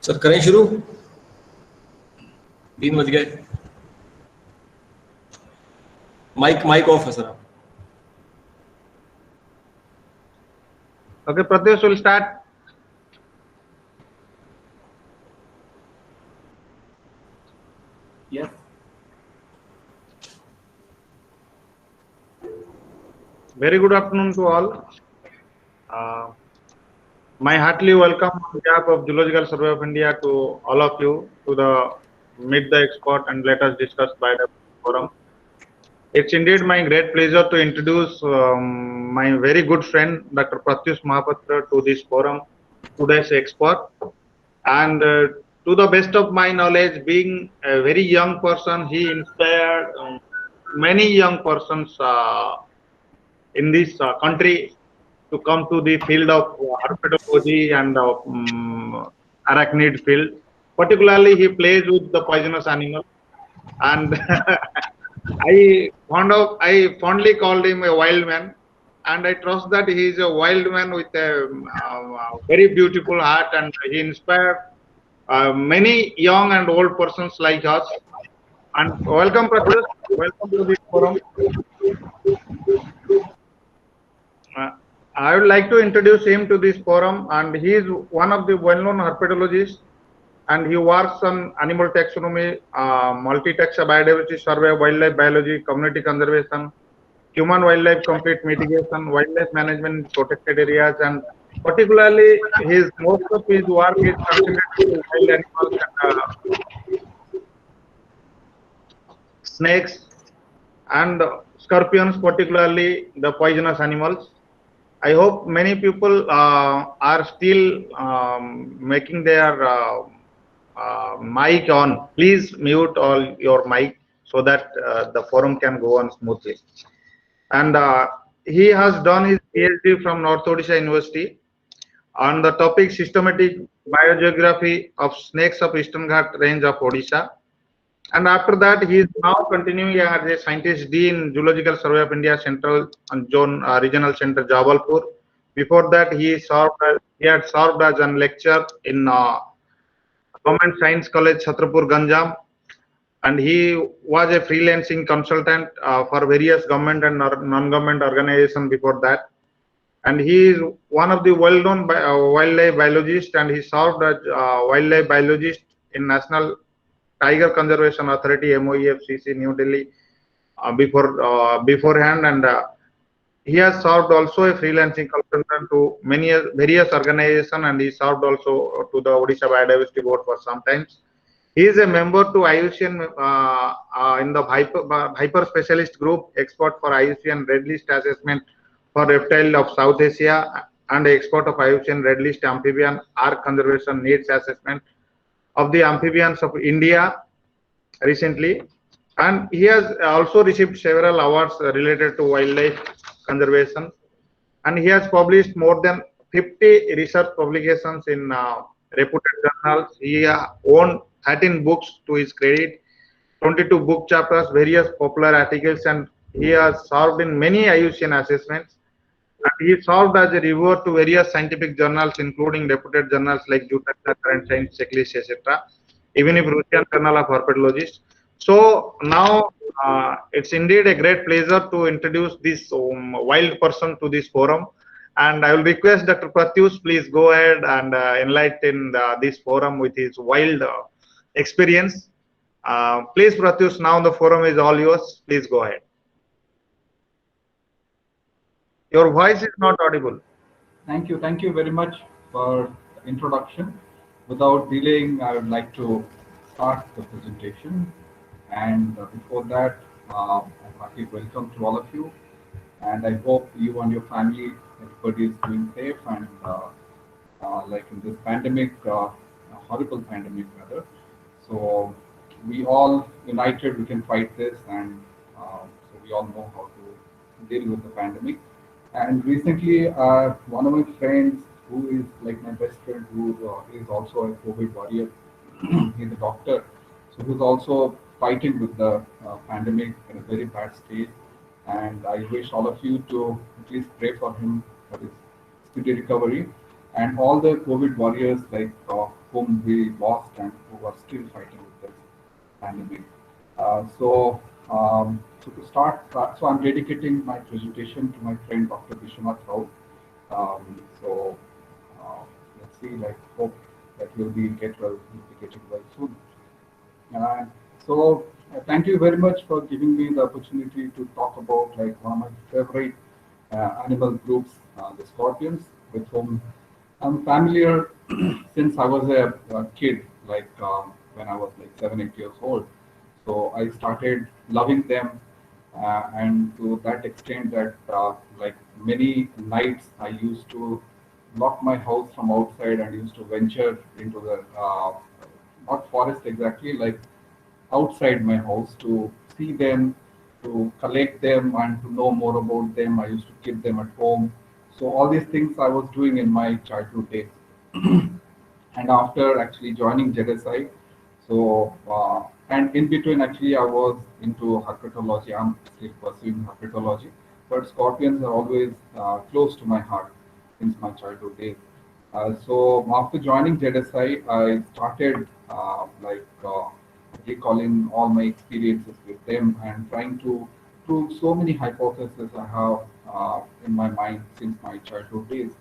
Sir करें शुरू। 3 बज गए। माइक ऑफ है sir. Okay, Pratyush will start. Yes. Very good afternoon to all. My heartily welcome on behalf of Zoological Survey of India to all of you to the Meet the Expert and Let Us Discuss Biodiversity Forum. It's indeed my great pleasure to introduce my very good friend Dr. Pratyush Mahapatra to this forum, today's expert. And to the best of my knowledge, being a very young person, he inspired many young persons in this country to come to the field of herpetology and arachnid field. Particularly, he plays with the poisonous animal, and I fondly called him a wild man, and I trust that he is a wild man with a very beautiful heart, and he inspired many young and old persons like us. And welcome, Pratyush. Welcome to this forum. Uh, I would like to introduce him to this forum, and he is one of the well-known herpetologists, and he works on animal taxonomy, multi-taxa biodiversity survey, wildlife biology, community conservation, human wildlife conflict mitigation, wildlife management in protected areas, and particularly his most of his work is concentrated to wild animals and snakes and scorpions, particularly the poisonous animals. I hope many people are still making their mic on. Please mute all your mic so that the forum can go on smoothly. And he has done his PhD from North Odisha University on the topic systematic biogeography of snakes of Eastern Ghat range of Odisha. And after that, he is now continuing as a scientist D in Zoological Survey of India Central Zone Regional Center, Jabalpur. Before that, he had served as a lecturer in Government Science College, Chhatrapur, Ganjam, and he was a freelancing consultant for various government and non-government organizations before that. And he is one of the well-known wildlife biologists, and he served as wildlife biologist in National Tiger Conservation Authority (MOEFCC) New Delhi beforehand, and he has served also a freelancing consultant to many various organizations, and he served also to the Odisha Biodiversity Board for some times. He is a member to IUCN in the Hyper Specialist Group, expert for IUCN Red List Assessment for Reptile of South Asia, and expert of IUCN Red List Amphibian Arc Conservation Needs Assessment of the amphibians of India recently. And he has also received several awards related to wildlife conservation. And he has published more than 50 research publications in reputed journals. He owned 13 books to his credit, 22 book chapters, various popular articles, and he has served in many IUCN assessments. And he served as a reviewer to various scientific journals, including reputed journals like Jutaxa, Current Science, Checklist, etc., even if Russian Journal of Herpetologist. So now it's indeed a great pleasure to introduce this wild person to this forum. And I will request Dr. Pratyush, please go ahead and enlighten this forum with his wild experience. Please, Pratyush, now the forum is all yours. Please go ahead. Your voice is not audible. Thank you very much for the introduction. Without delaying, I would like to start the presentation. And before that, a hearty welcome to all of you. And I hope you and your family, everybody is doing safe and like in this pandemic, a horrible pandemic rather. So we all united, we can fight this, and so we all know how to deal with the pandemic. And recently, one of my friends, who is like my best friend, who is also a COVID warrior, he's a doctor, so who's also fighting with the pandemic in a very bad state. And I wish all of you to at least pray for him for his speedy recovery. And all the COVID warriors, like whom we lost and who are still fighting with this pandemic. So to start, so I'm dedicating my presentation to my friend Dr. Vishwanath Rao. So let's see, like hope that he'll be getting well soon. Thank you very much for giving me the opportunity to talk about like one of my favorite animal groups, the scorpions, with whom I'm familiar since I was a kid, like when I was like 7, 8 years old. So I started loving them, and to that extent that like many nights I used to lock my house from outside and used to venture into the not forest exactly, like outside my house to see them, to collect them, and to know more about them. I used to keep them at home. So all these things I was doing in my childhood days. And after actually joining JSI, so and in between actually I was into herpetology. I'm still pursuing herpetology, but scorpions are always close to my heart since my childhood days. So after joining JSI, I started recalling all my experiences with them and trying to prove so many hypotheses I have in my mind since my childhood days.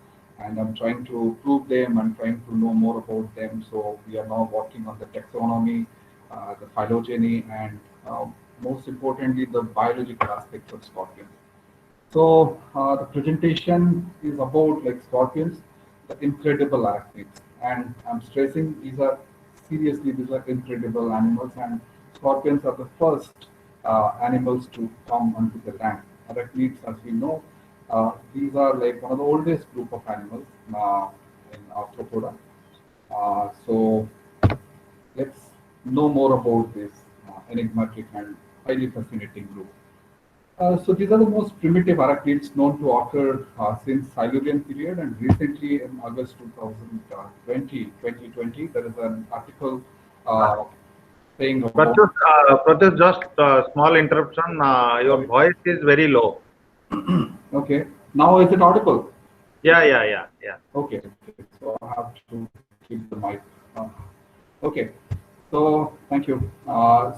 And I'm trying to prove them and trying to know more about them. So we are now working on the taxonomy, the phylogeny, and most importantly, the biological aspects of scorpions. So the presentation is about like scorpions, the incredible arachnids, and I'm stressing these are incredible animals, and scorpions are the first animals to come onto the land. Arachnids, as we know, these are like one of the oldest group of animals in arthropoda. So let's know more about this enigmatic and highly fascinating group. So these are the most primitive arachnids known to occur since Silurian period, and recently in August 2020, there is an article saying about. Pratyush, just small interruption. Your voice is very low. Okay, now is it audible? Yeah. Okay, so I have to keep the mic. Okay, so thank you.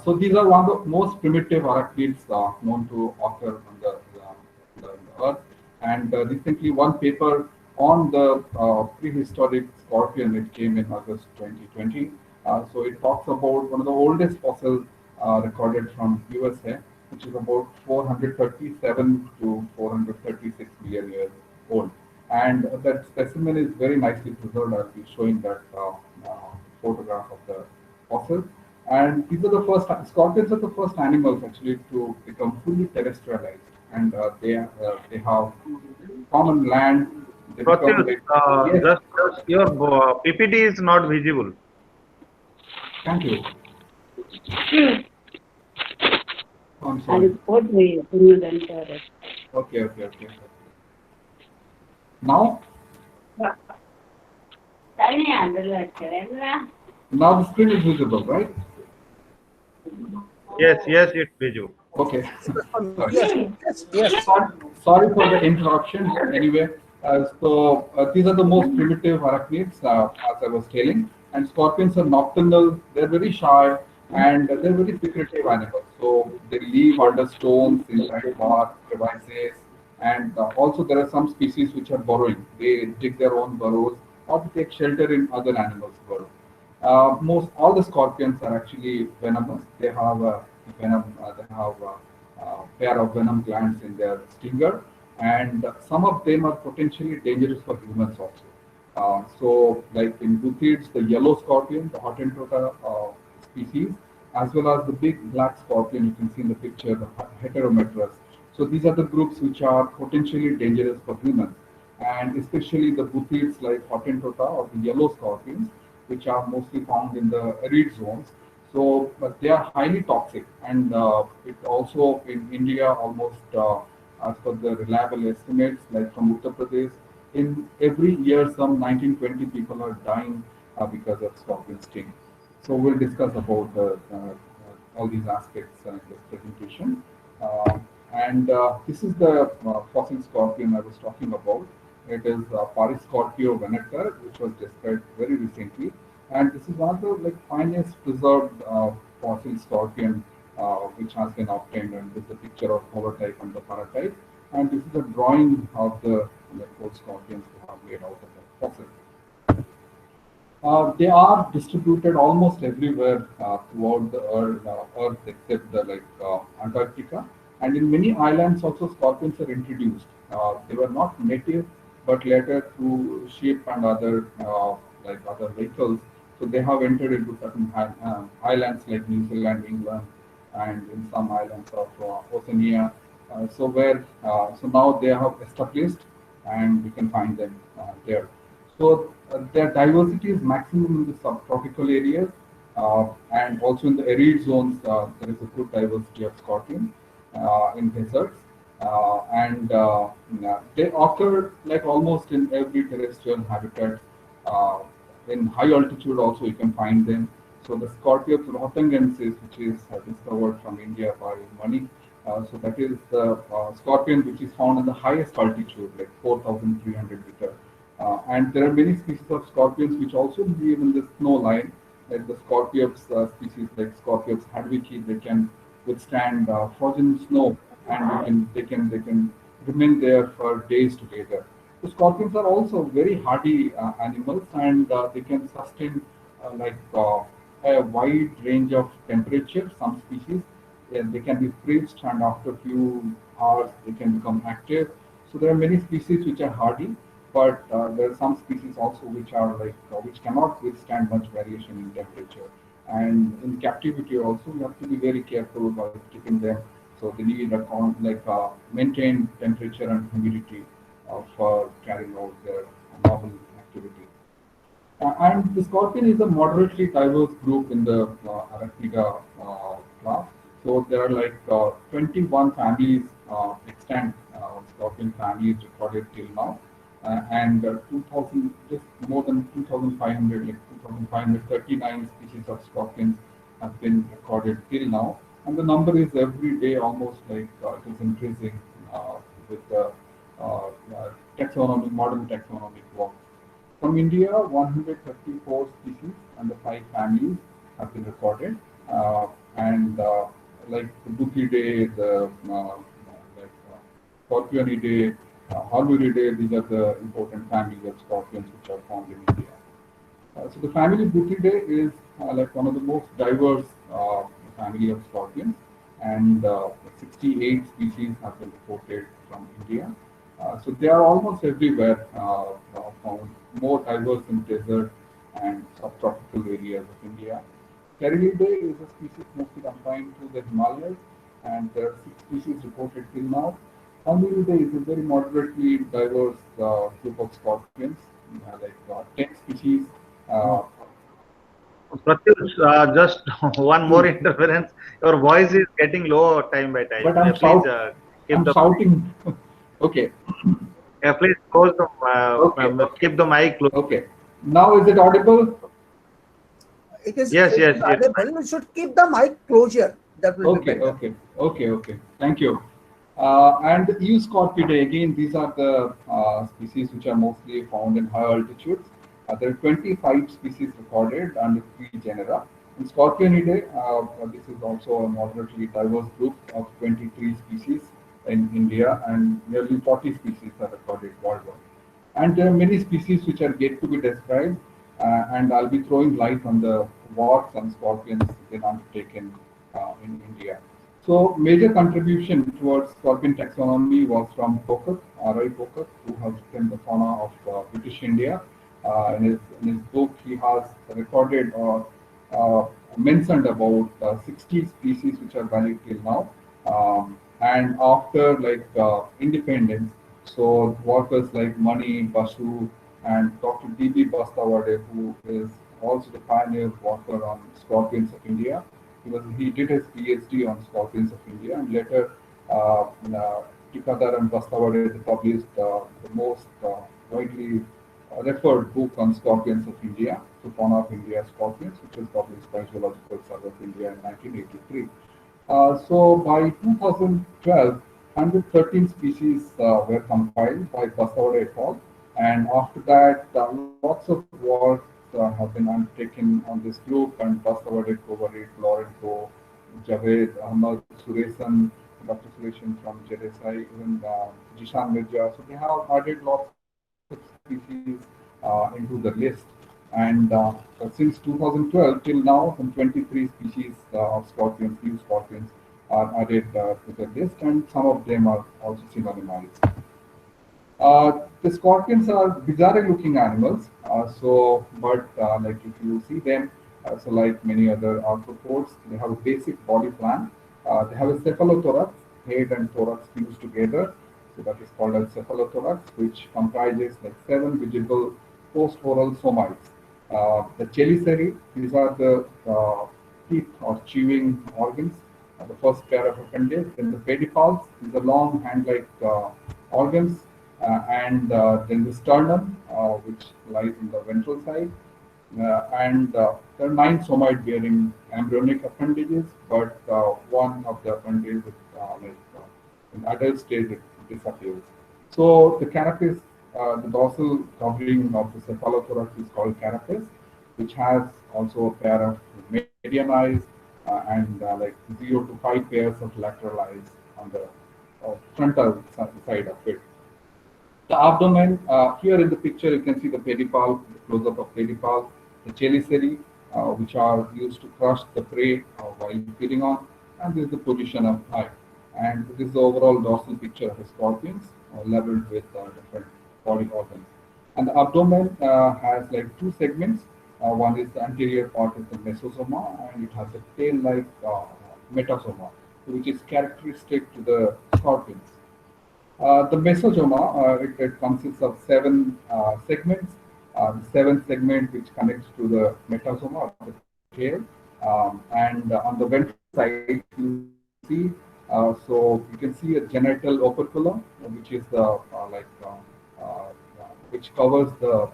So these are one of the most primitive arachnids known to occur on the Earth. And recently, one paper on the prehistoric scorpion, it came in August 2020. So it talks about one of the oldest fossils recorded from USA, which is about 437 to 436 million years old. And that specimen is very nicely preserved. I'll be showing that photograph of the fossil. And these are the first scorpions are the first animals actually to become fully terrestrialized, and they have common land. They become Pratyush, yes. just your PPT is not visible. Thank you. I'm ಅದು sorry. ಹೋದ್ವಿ ಅನ್ನೋದಂತಾರೆ Okay. Now ಸರಿ ಅದೆಲ್ಲ ಆಗ್ತಾರೆ now the screen is visible, right? Yes, it's visible. Okay. Sorry for the interruption. Anyway, these are the most primitive arachnids, as I was telling. And scorpions are nocturnal. They're very shy and they're very secretive animals. So they live under stones, inside bark, crevices, and also there are some species which are burrowing. They dig their own burrows or to take shelter in other animals' burrow. Most all the scorpions are actually venomous. They have venom. They have pair of venom glands in their stinger, and some of them are potentially dangerous for humans also. So, like in Buthids, the yellow scorpion, the Hottentotta species, as well as the big black scorpion you can see in the picture, the Heterometrus. So these are the groups which are potentially dangerous for humans, and especially the Buthids like Hottentotta or the yellow scorpions, which are mostly found in the arid zones. So, but they are highly toxic, and it also in India almost, as per the reliable estimates, like from Uttar Pradesh, in every year some 19-20 people are dying because of scorpion sting. So we'll discuss about all these aspects in this presentation. And this is the fossil scorpion I was talking about. It is Paris Scorpio venator, which was described very recently. And this is one of the finest preserved fossil scorpion which has been obtained. And this is a picture of holotype and the paratype. And this is a drawing of the four scorpions we have made out of the fossil. They are distributed almost everywhere throughout the Earth except Antarctica. And in many islands also scorpions are introduced. They were not native, but later through ship and other other vehicles, so they have entered into certain islands like New Zealand, England, and in some islands of Oceania. So now they have established, and we can find them there. So their diversity is maximum in the subtropical areas, and also in the arid zones. There is a good diversity of scorpions in deserts, they occur almost in every terrestrial habitat. In high altitude also you can find them. So the Scorpius rotengensis, which is discovered from India by Mani, so that is the scorpion which is found in the highest altitude, like 4,300 meters. And there are many species of scorpions which also live in the snow line, like the Scorpiops species, like Scorpiops hadwicki. They can withstand frozen snow, and they can remain there for days together. So scorpions are also very hardy animals, and they can sustain a wide range of temperature. Some species they can be freezed, and after a few hours they can become active. So there are many species which are hardy, but there are some species also which are which cannot withstand much variation in temperature. And in captivity also, you have to be very careful while keeping them. So they need a maintain temperature and humidity for carrying out their normal activity. And the scorpion is a moderately diverse group in the Arachnida class. So there are 21 families extant scorpion families recorded till now, and 2,000, just more than 2,500, 2,539 species of scorpions have been recorded till now, and the number is every day almost it is increasing with the modern taxonomic work. From India, 134 species and the 5 families have been recorded, and the Buthridae, the Scorpionidae, Haluridae, these are the important families of scorpions which are found in India. So the family Buthridae is one of the most diverse family of scorpions, and 68 species have been reported from India. So they are almost everywhere, found more diverse in desert and subtropical areas of India. Cerilidae is a species mostly confined to the Himalayas, and there are 6 species reported till now. Haluridae is a very moderately diverse group of scorpions, 10 species. Pratyush, just one more interference. Your voice is getting low time by time. But I'm, shouting. Okay. Yeah, please close the keep the mic close. Okay. Now is it audible? It is Yes. audible. You should keep the mic closure. That will be better. Okay. Thank you. And Euscorpidae, again, these are the species which are mostly found in high altitudes. There are 25 species recorded under 3 genera. In Scorpionidae, this is also a moderately diverse group of 23 species in India, and nearly 40 species are recorded worldwide. And there are many species which are yet to be described, and I'll be throwing light on the works on scorpions been undertaken in India. So major contribution towards scorpion taxonomy was from Pocock, R.I. Pocock, who has written the fauna of British India. In his book, he has recorded or mentioned about 60 species which are valid till now. And after independence, so workers like Mani, Basu, and Dr. D.B. Bastawade, who is also the pioneer worker on scorpions of India. He did his PhD on scorpions of India, and later Tikadar and Bastawade published the most widely referred book on scorpions of India, The Fauna of India Scorpions, which was published by Zoological Survey of India in 1983. So by 2012, 113 species were compiled by Bastawade et al. And after that, lots of work have been undertaken on this group, and Basawadit, Kovarit, Lorenko, Javed, Ahmad, Suresan, Dr. Suresan from JSI, even Jishan Mirja. So they have added lots of species into the list. And since 2012 till now, some 23 species of scorpions, new scorpions, are added to the list, and some of them are also synonymized. The scorpions are bizarre looking animals. But like if you see them, so like many other arthropods, they have a basic body plan. They have a cephalothorax, head and thorax fused together. So that is called as cephalothorax, which comprises like 7 visible post-oral somites. The chelicerae, these are the teeth or chewing organs, the first pair of appendage. Then the pedipalps, these are long hand-like organs, and then the sternum, which lies in the ventral side. And there are 9 somite-bearing embryonic appendages, but one of the appendages, in adult stage, it disappears. So the carapace, the dorsal covering of the cephalothorax is called carapace, which has also a pair of median eyes and like 0 to 5 pairs of lateral eyes on the frontal side of it. The abdomen, here in the picture, you can see the pedipalp, the close-up of pedipalp, the chelicerae, which are used to crush the prey while feeding on, and this is the position of eye. And this is the overall dorsal picture of the scorpions, labeled with different body organs. And the abdomen has like 2 segments. One is the anterior part is the mesosoma, and it has a tail-like metasoma, which is characteristic to the scorpions. The mesosoma, it consists of 7 segments. The 7th segment which connects to the metasoma, the tail, and on the ventral side you see, so you can see a genital operculum, which is the which covers the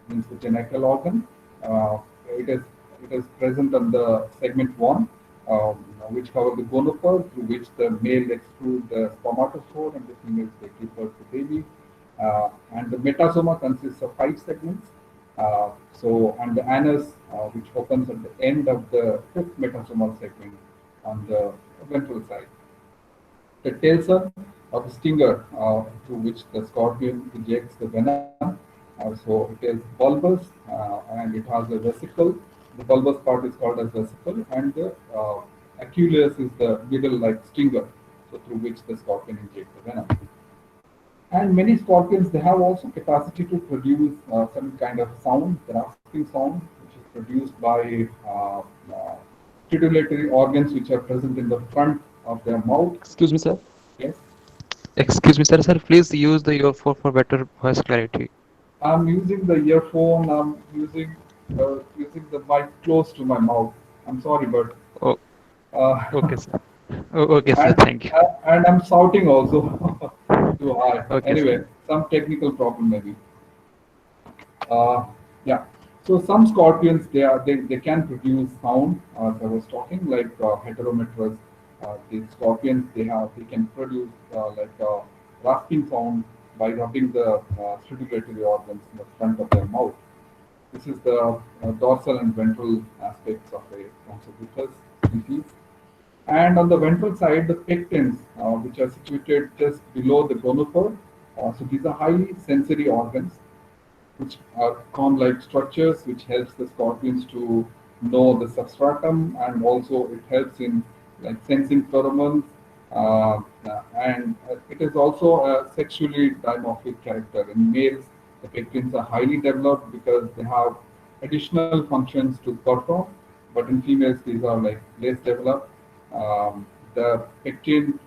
means the genital organ. It is present on the segment 1. Which cover the gonopore, through which the male extrude the spermatozoa and the females they give birth to baby. And the metasoma consists of 5 segments. And the anus, which opens at the end of the 5th metasomal segment on the ventral side. The tail cell of the stinger, through which the scorpion ejects the venom. So it is bulbous, and it has a vesicle. The bulbous part is called as vesicle, and the aculeus is the needle-like stinger, so through which the scorpion injects the venom. And many scorpions, they have also capacity to produce some kind of sound, the rasping sound, which is produced by titulatory organs which are present in the front of their mouth. Excuse me, sir. Yes. Excuse me, sir. Sir, please use the earphone for better voice clarity. I'm using the earphone. I'm using the mic close to my mouth. I'm sorry, but. Oh. Okay, sir. Oh, okay, sir. And, Thank you. And I'm shouting also too high. Okay, anyway, sir. some technical problem maybe. Yeah. So some scorpions, they can produce sound. As I was talking, like heterometrous. The scorpions, they can produce like a rasping sound by rubbing the stridulatory organs in the front of their mouth. This is the dorsal and ventral aspects of a Compsognathus species. And on the ventral side, the pectins, which are situated just below the gonopore. So these are highly sensory organs, which are corn-like structures, which helps the scorpions to know the substratum, and also it helps in like sensing pheromones. And it is also a sexually dimorphic character. In males, the pectins are highly developed because they have additional functions to perform, but in females, these are like less developed. The pectin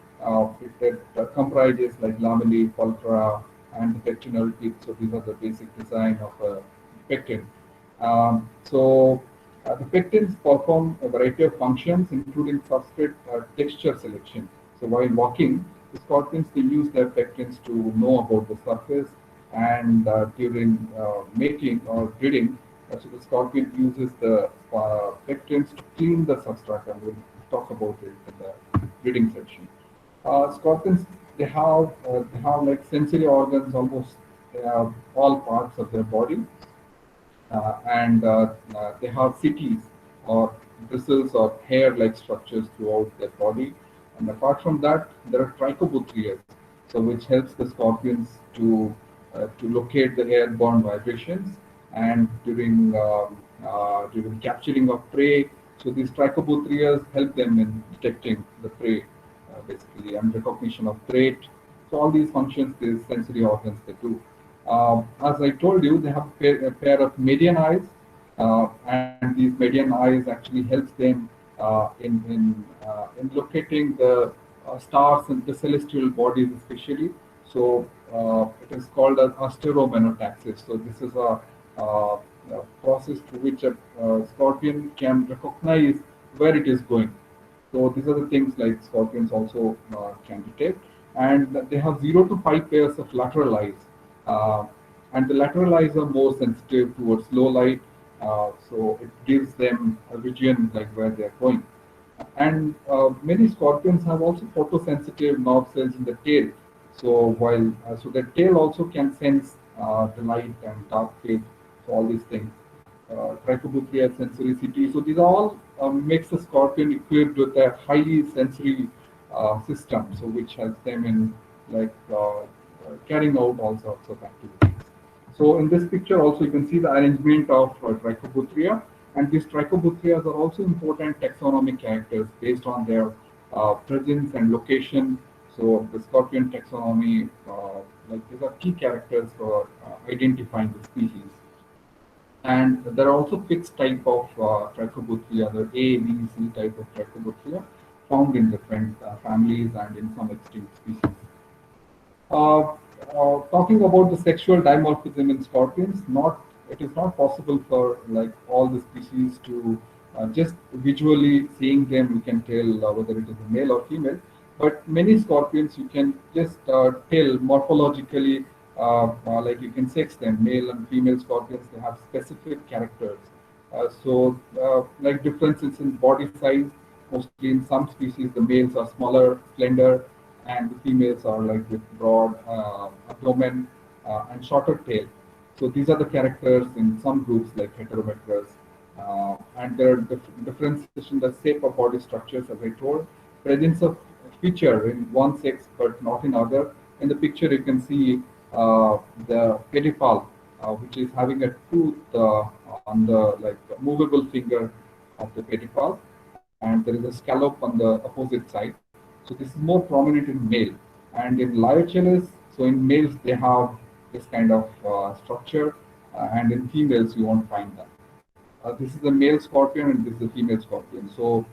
it comprises like lamellae, pulchra, and the pectinal teeth. So these are the basic design of a pectin. The pectins perform a variety of functions, including substrate texture selection. So while walking, the scorpions, they use their pectins to know about the surface, and during mating or breeding, so the scorpion uses the pectins to clean the substratum. We'll talk about it in the breeding section. Scorpions, they have like sensory organs almost all parts of their body. They have cities or bristles or hair-like structures throughout their body. And apart from that, there are trichobutrias, so which helps the scorpions to locate the airborne vibrations and during capturing of prey. So these trichobutrias help them in detecting the prey, basically, and recognition of threat. So all these functions, these sensory organs, they do. As I told you, they have a pair of median eyes, and these median eyes actually helps them in locating the stars and the celestial bodies, especially. So it is called as asteromenotaxis. So this is a process through which a scorpion can recognize where it is going. So these are the things like scorpions also can detect, and they have 0 to 5 pairs of lateral eyes, uh, and the lateral eyes are more sensitive towards low light, so it gives them a vision like where they are going. And many scorpions have also photosensitive nerve cells in the tail. So so the tail also can sense the light and dark phase. So all these things, trichobutria, sensoricity. So these all makes the scorpion equipped with a highly sensory system. So which helps them in like carrying out all sorts of activities. So in this picture also you can see the arrangement of Trichobutria, and these Trichobutrias are also important taxonomic characters based on their presence and location. So the scorpion taxonomy, like these are key characters for identifying the species. And there are also fixed type of Trichobutria, the A, B, C type of Trichobutria found in different families and in some extinct species. Talking about the sexual dimorphism in scorpions, it is not possible for like all the species to just visually seeing them you can tell whether it is a male or female. But many scorpions you can just tell morphologically, like you can sex them. Male and female scorpions, they have specific characters. Like differences in body size, mostly in some species the males are smaller, slender, and the females are like with broad abdomen and shorter tail. So these are the characters in some groups like Heterometrus. And there are differences in the shape of body structures, as I told. Presence of feature in one sex but not in other. In the picture you can see the pedipalp, which is having a tooth on the like movable finger of the pedipalp, and there is a scallop on the opposite side. So this is more prominent in male, and in Liochellus, so in males they have this kind of structure, and in females you won't find that. This is a male scorpion and this is a female scorpion. So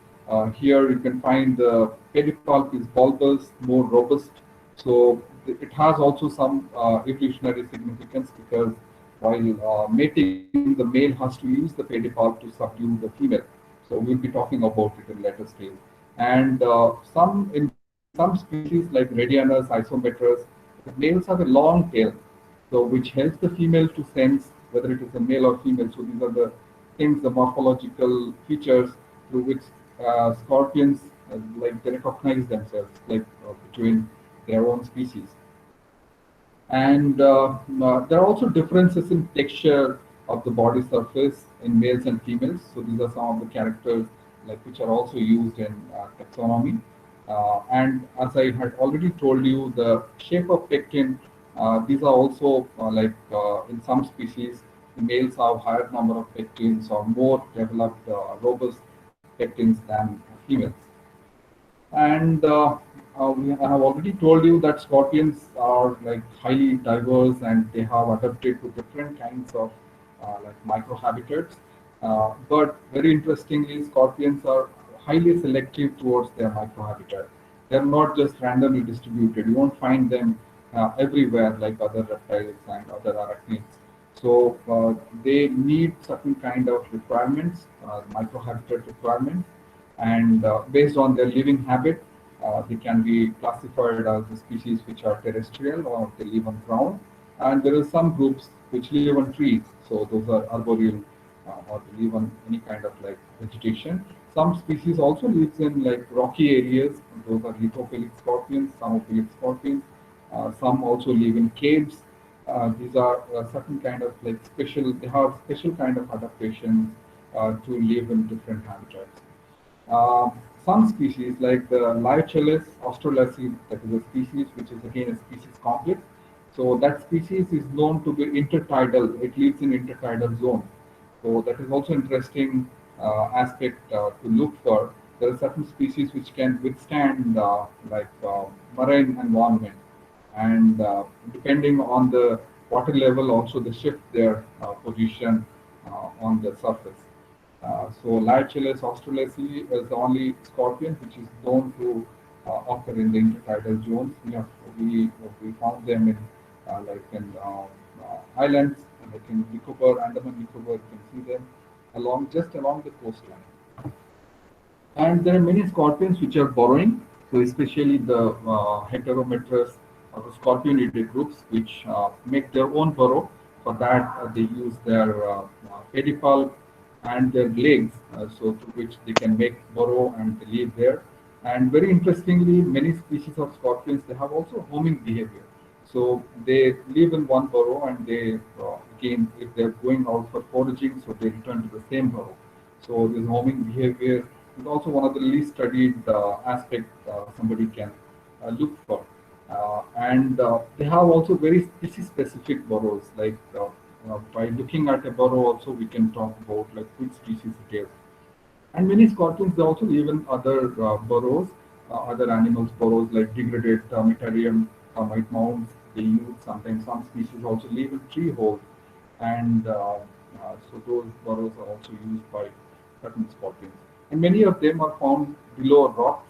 here you can find the pedipalp is bulbous, more robust. So it has also some evolutionary significance because while mating, the male has to use the pedipalp to subdue the female. So we'll be talking about it in later stage. And in some species like Radianus, Isometrus, the males have a long tail, so which helps the female to sense whether it is a male or female. So these are the things, the morphological features through which scorpions like they recognize themselves, like between their own species. And there are also differences in texture of the body surface in males and females. So these are some of the characters like which are also used in taxonomy. And as I had already told you, the shape of pectin, these are also in some species, the males have higher number of pectins or more developed robust pectins than females. And I have already told you that scorpions are like highly diverse and they have adapted to different kinds of like microhabitats. But very interestingly, scorpions are highly selective towards their microhabitat. They're not just randomly distributed. You won't find them everywhere like other reptiles and other arachnids. So they need certain kind of requirements, microhabitat requirements, and based on their living habit, they can be classified as the species which are terrestrial or they live on ground. And there are some groups which live on trees, so those are arboreal or they live on any kind of like vegetation. Some species also lives in like rocky areas. Those are lithophilic scorpions, thermophilic scorpions. Some also live in caves. These are certain kind of like special, they have special kind of adaptation to live in different habitats. Uh, some species like the Liochellus australasiae, that is a species which is again a species complex. So that species is known to be intertidal. It lives in intertidal zone. So that is also interesting aspect to look for. There are certain species which can withstand marine environment, and depending on the water level, also they shift their position on the surface. So Liochellus australasiae is the only scorpion which is known to occur in the intertidal zones. We found them in islands, like in Nicobar, Andaman Nicobar. You can see them along the coastline. And there are many scorpions which are burrowing. So especially the heterometrous or the scorpionidae groups, which make their own burrow. For that, they use their pedipalp and their legs, so through which they can make burrow and they live there. And very interestingly, many species of scorpions, they have also homing behavior. So they live in one burrow, and they again, if they're going out for foraging, so they return to the same burrow. So this homing behavior is also one of the least studied aspects somebody can look for. And they have also very species-specific burrows. Like by looking at a burrow, also we can talk about like which species it is. And many scorpions, they also live in other burrows, other animals' burrows, like degraded termitarium, termite mounds. They use sometimes some species also live in tree holes, and so those burrows are also used by certain scorpions. And many of them are found below rocks,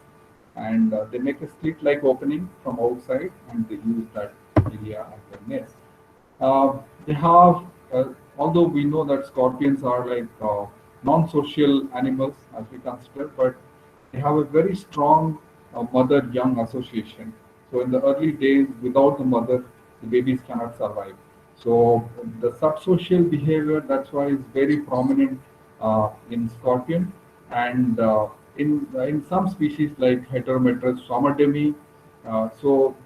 and they make a slit-like opening from outside, and they use that area as their nest. They have, although we know that scorpions are like non-social animals as we consider, but they have a very strong mother-young association. So in the early days, without the mother, the babies cannot survive. So the subsocial behavior, that's why is very prominent in scorpion, and in some species like Heterometrus sommerdemi,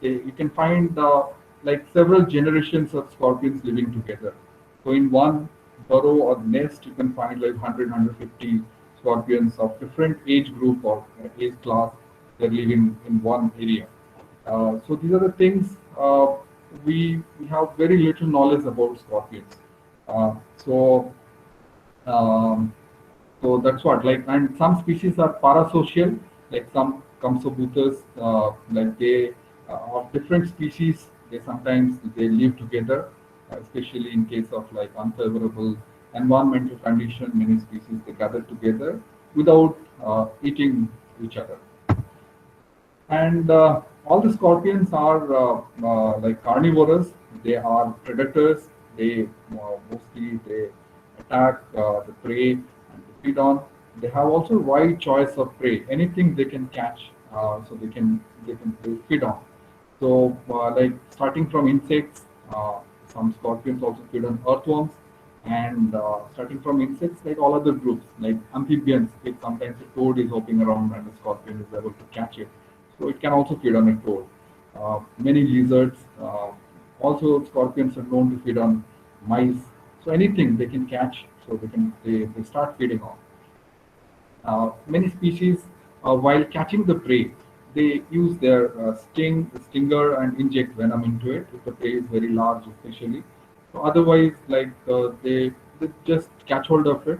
you can find like several generations of scorpions living together. So in one burrow or nest, you can find like 100, 150 scorpions of different age group or age class. They're living in one area. So these are the things we have very little knowledge about scorpions. Uh, so um, so that's what, like, and some species are parasocial, like some Compsognathus, like they of different species. They sometimes they live together, especially in case of like unfavorable environmental condition. Many species they gather together without eating each other. And all the scorpions are like carnivorous. They are predators. They mostly they attack the prey and they feed on. They have also wide choice of prey. Anything they can catch, so they feed on. So like starting from insects, some scorpions also feed on earthworms, and starting from insects, like all other groups, like amphibians, if sometimes a toad is hopping around and the scorpion is able to catch it, so it can also feed on a toad. Many lizards, also scorpions are known to feed on mice. So anything they can catch, so they start feeding on. Many species, while catching the prey, they use their stinger, and inject venom into it if the prey is very large, especially. So otherwise, like they just catch hold of it,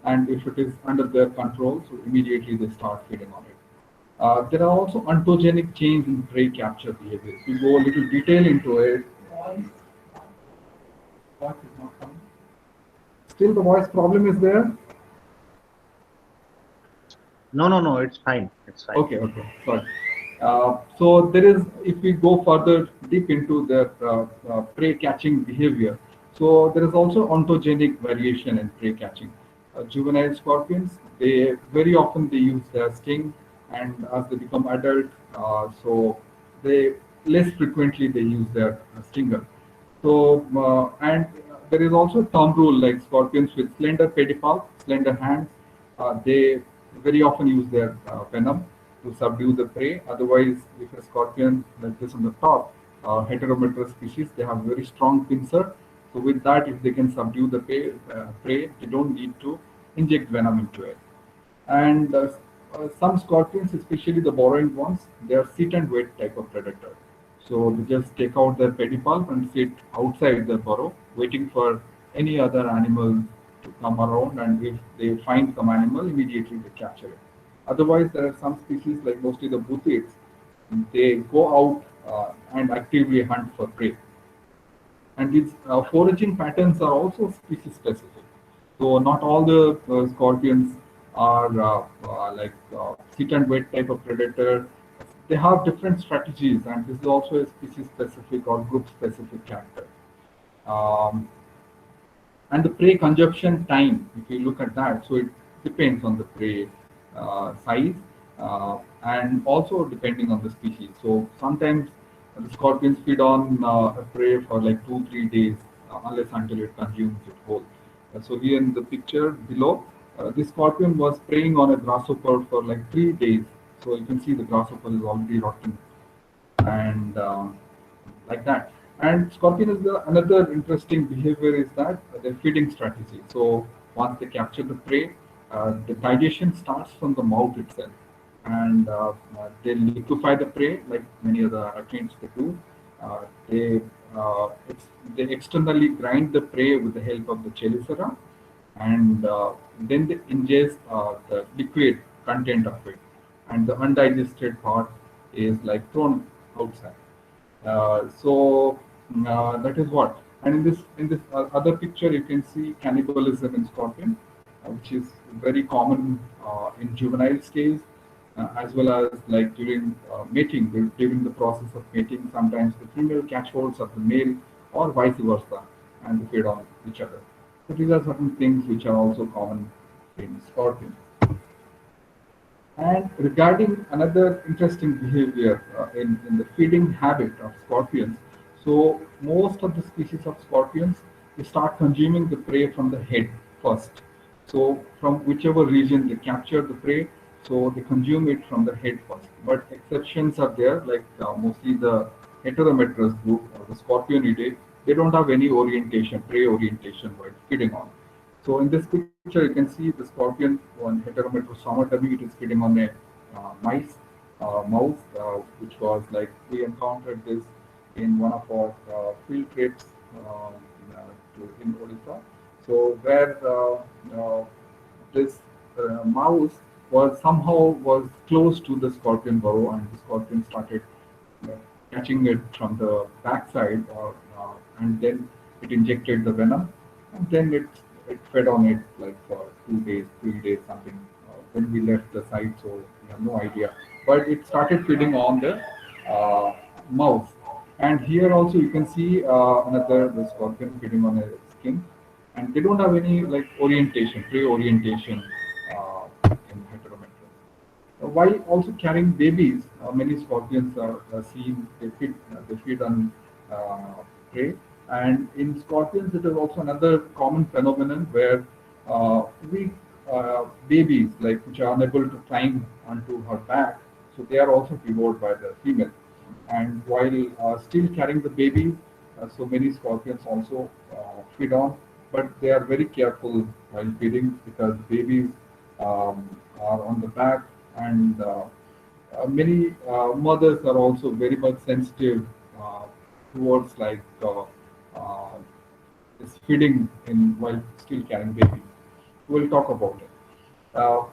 and if it is under their control, so immediately they start feeding on it. There are also ontogenic change in prey capture behavior. If we go a little detail into it, voice is not coming. Still, the voice problem is there. No, it's fine. It's fine. Okay, sorry. So there is, if we go further deep into their prey catching behavior, so there is also ontogenic variation in prey catching. Juvenile scorpions, they very often they use their sting, and as they become adult, so they less frequently they use their stinger. So and there is also a thumb rule, like scorpions with slender pedipalp, slender hands, they very often use their venom to subdue the prey. Otherwise, if a scorpion like this on the top, heterometrous species, they have very strong pincer. So with that, if they can subdue the prey, they don't need to inject venom into it. And some scorpions, especially the burrowing ones, they are sit and wait type of predator. So they just take out their pedipalp and sit outside the burrow, waiting for any other animal to come around, and if they find some animal, immediately they capture it. Otherwise, there are some species like mostly the buthids, they go out and actively hunt for prey. And these foraging patterns are also species specific. So not all the scorpions are sit and wait type of predator. They have different strategies, and this is also a species specific or group specific character. Um, and the prey consumption time, if you look at that, so it depends on the prey size and also depending on the species. So sometimes the scorpions feed on a prey for like 2-3 days unless until it consumes it whole. So here in the picture below, this scorpion was preying on a grasshopper for like 3 days. So you can see the grasshopper is already rotten, and like that. And scorpion is another interesting behavior is that their feeding strategy. So once they capture the prey, the digestion starts from the mouth itself, and they liquefy the prey like many other arachnids they do. Uh, they they externally grind the prey with the help of the chelicera, and then they ingest the liquid content of it, and the undigested part is like thrown outside. That is what. And in this other picture, you can see cannibalism in scorpion, which is very common in juvenile stage, as well as like during mating. During the process of mating, sometimes the female catch holds of the male, or vice versa, and they feed on each other. So these are certain things which are also common in scorpion. And regarding another interesting behavior in the feeding habit of scorpions, so most of the species of scorpions, they start consuming the prey from the head first. So from whichever region they capture the prey, so they consume it from the head first. But exceptions are there, like mostly the heterometrous group or the Scorpionidae, they don't have any orientation, prey orientation while feeding on. So in this picture, you can see the scorpion on Heterometrus somatami. It is feeding on a mouse, which was like we encountered this in one of our field trips in Odisha. So where this mouse was close to the scorpion burrow, and the scorpion started catching it from the backside, and then it injected the venom, and then it fed on it like for 2 days, 3 days, something. When we left the site, so we have no idea. But it started feeding on the mouse. And here also you can see the scorpion feeding on a skin, and they don't have any like orientation, prey orientation in heterometrous. While also carrying babies, many scorpions are seen they feed on prey. And in scorpions, it is also another common phenomenon where weak babies, like which are unable to climb onto her back, so they are also devoured by the female. And while still carrying the baby, so many scorpions also feed on, but they are very careful while feeding because babies are on the back, and many mothers are also very much sensitive towards like is feeding in while still carrying baby. We'll talk about it.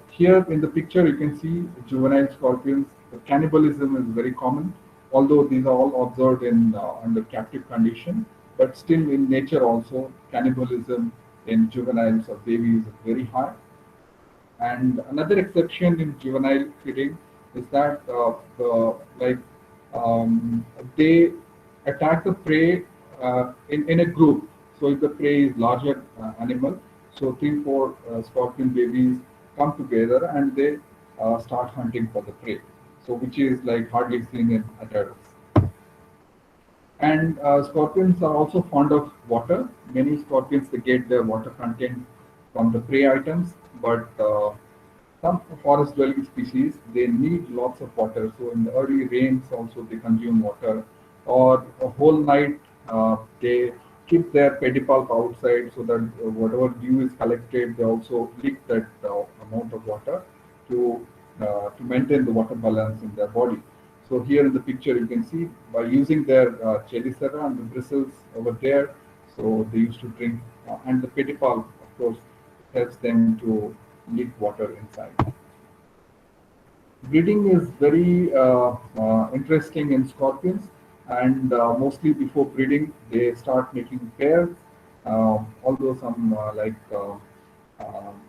Here in the picture, you can see juvenile scorpions. The cannibalism is very common, although these are all observed in under captive condition. But still, in nature also, cannibalism in juveniles or babies is very high. And another exception in juvenile feeding is that they attack the prey in a group. So if the prey is larger animal, so 3-4 scorpion babies come together and they start hunting for the prey. So which is like hardly seen in adults. And scorpions are also fond of water. Many scorpions, they get their water content from the prey items, but some forest dwelling species, they need lots of water. So in the early rains also they consume water or a whole night they keep their pedipalp outside so that whatever dew is collected, they also leak that amount of water to maintain the water balance in their body. So here in the picture, you can see by using their chelicera and the bristles over there, so they used to drink, and the pedipalp, of course, helps them to leak water inside. Breeding is very interesting in scorpions, and mostly before breeding, they start making pairs. Although some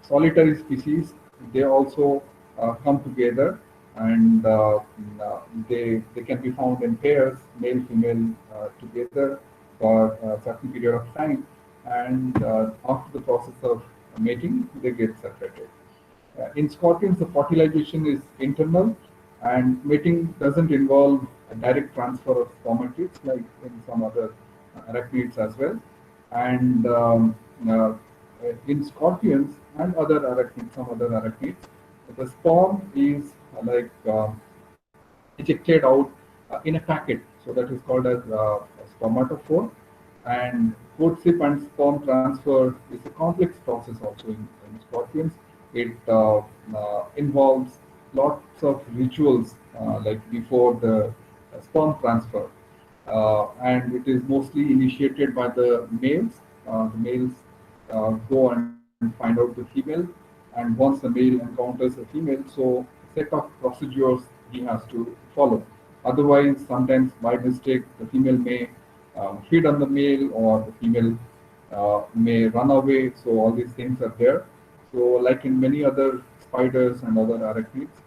solitary species, they also come together, and they can be found in pairs, male female together for a certain period of time, and after the process of mating, they get separated. In scorpions, the fertilization is internal, and mating doesn't involve a direct transfer of spermatids like in some other arachnids as well. And uh, in scorpions and other arachnids, some other arachnids, the sperm is ejected out in a packet. So that is called as a spermatophore. And courtship and sperm transfer is a complex process also in scorpions. It involves lots of rituals like before the sperm transfer. And it is mostly initiated by the males. The males go and find out the female, and once the male encounters a female, so a set of procedures he has to follow. Otherwise, sometimes by mistake, the female may feed on the male, or the female may run away. So all these things are there. So like in many other spiders and other arachnids,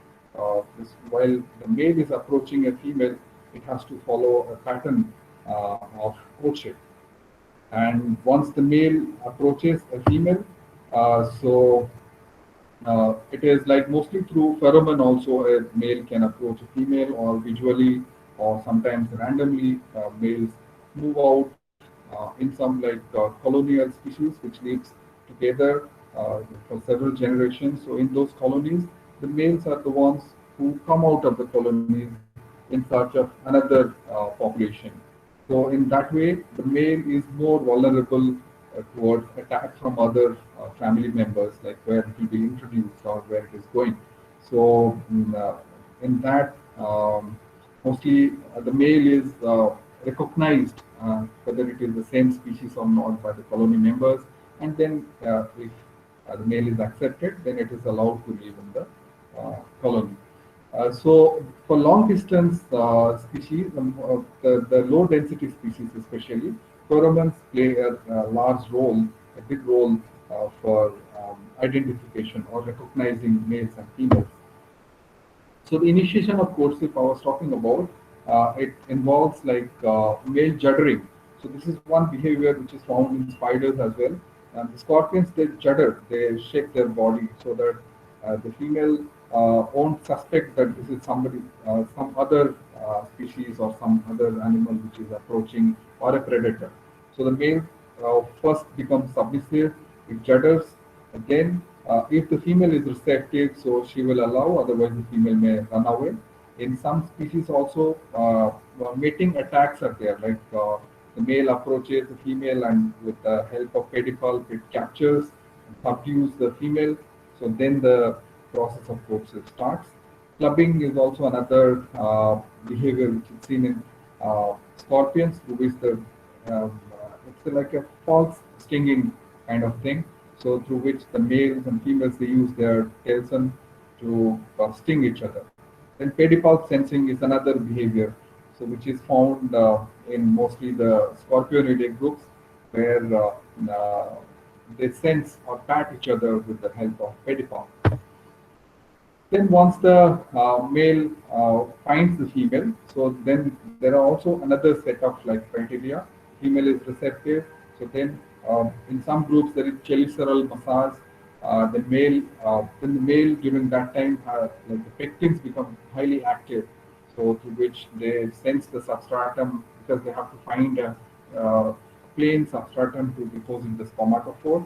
while the male is approaching a female, it has to follow a pattern of courtship. And once the male approaches a female, it is like mostly through pheromone also a male can approach a female, or visually, or sometimes randomly. Males move out in some colonial species which lives together for several generations. So in those colonies, the males are the ones who come out of the colonies in search of another population. So in that way, the male is more vulnerable towards attack from other family members, like where it will be introduced or where it is going. So in that, mostly the male is recognized whether it is the same species or not by the colony members, and then if the male is accepted, then it is allowed to live in the colony. So for long distance species, the low density species especially, pheromones play a large role, a big role for identification or recognizing males and females. So the initiation of courtship I was talking about, it involves male juddering. So this is one behavior which is found in spiders as well. And the scorpions, they judder, they shake their body so that the female won't suspect that this is somebody, some other species or some other animal which is approaching, or a predator. So the male first becomes submissive, it judders. Again, if the female is receptive, so she will allow, otherwise the female may run away. In some species also, mating attacks are there, the male approaches the female, and with the help of pedipalp, it captures and subdues the female. So then the process of courtship starts. Clubbing is also another behavior which is seen in scorpions, through which the it's like a false stinging kind of thing. So through which the males and females, they use their tails to sting each other. Then pedipalp sensing is another behavior, so which is found in mostly the Scorpionidae groups, where they sense or pat each other with the help of pedipalp. Then once the male finds the female, so then there are also another set of criteria. Female is receptive, so then in some groups there is cheliceral massage. Then the male during that time, the pectins become highly active, so through which they sense the substratum, because they have to find a plain substratum to deposit the spermatophore.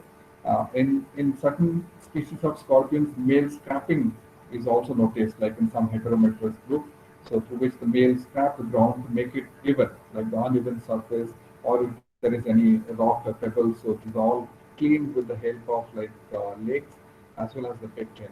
In certain species of scorpions, male scrapping is also noticed, like in some heterometrous group. So through which the male scrap the ground to make it even, like the uneven surface, or if there is any rock or pebbles, so it is all cleaned with the help of legs as well as the pecten.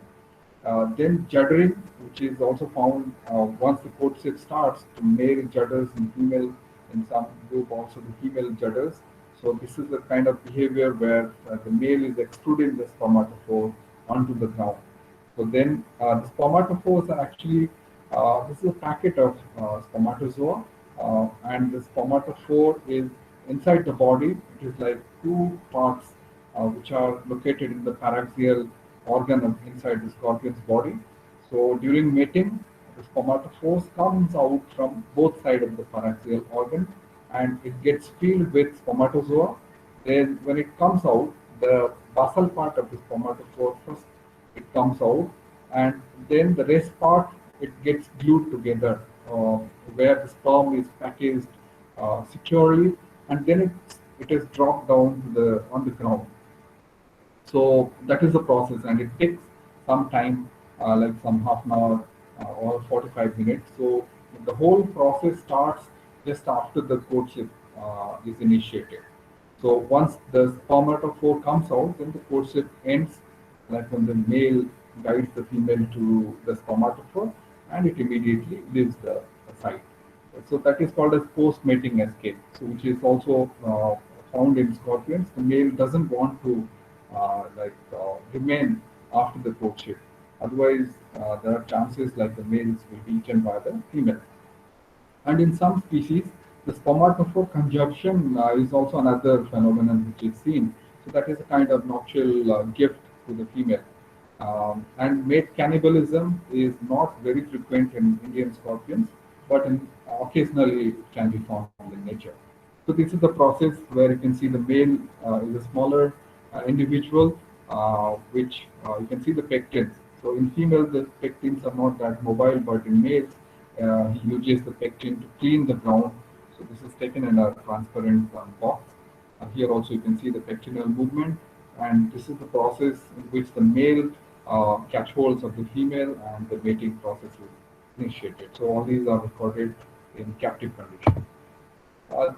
Then juddering, which is also found once the courtship starts, the male judders and female, in some group also the female judders. So this is the kind of behavior where the male is extruding the spermatophore onto the ground. So then the spermatophores are actually, this is a packet of spermatozoa, and the spermatophore is inside the body. It is like two parts which are located in the paraxial organ of inside the scorpion's body. So during mating, the spermatophore comes out from both sides of the paraxial organ, and it gets filled with spermatozoa. Then when it comes out, the basal part of the spermatophore first it comes out, and then the rest part it gets glued together, where the sperm is packaged securely, and then it is dropped down to the on the ground. So that is the process, and it takes some time, like some half an hour or 45 minutes. So the whole process starts just after the courtship is initiated. So once the spermatophore comes out, then the courtship ends, like when the male guides the female to the spermatophore, and it immediately leaves the site. So that is called as post-mating escape, so which is also found in scorpions. The male doesn't want to remain after the courtship. Otherwise, there are chances like the males will be eaten by the female. And in some species, the spermatophore conjunction is also another phenomenon which is seen. So that is a kind of nuptial gift to the female. And mate cannibalism is not very frequent in Indian scorpions, but occasionally it can be found in nature. So this is the process where you can see the male is a smaller individual, which you can see the pectins. So in female, the pectins are not that mobile, but in males, he uses the pectin to clean the ground. So this is taken in a transparent box. Here also you can see the pectinal movement, and this is the process in which the male catch holds of the female and the mating process is initiated. So all these are recorded in captive condition.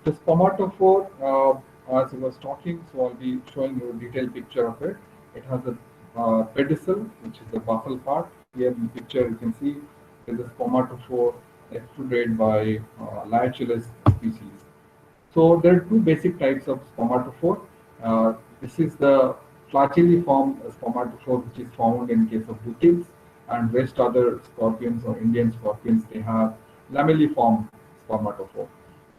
The spermatophore, as I was talking, so I'll be showing you a detailed picture of it. It has a pedicel, which is the basal part. Here in the picture you can see there is a spermatophore extruded by Liacheles species. So there are two basic types of spermatophore. This is the flagelliform spermatophore, which is found in case of butils, and rest other scorpions or Indian scorpions, they have lamelliform spermatophore.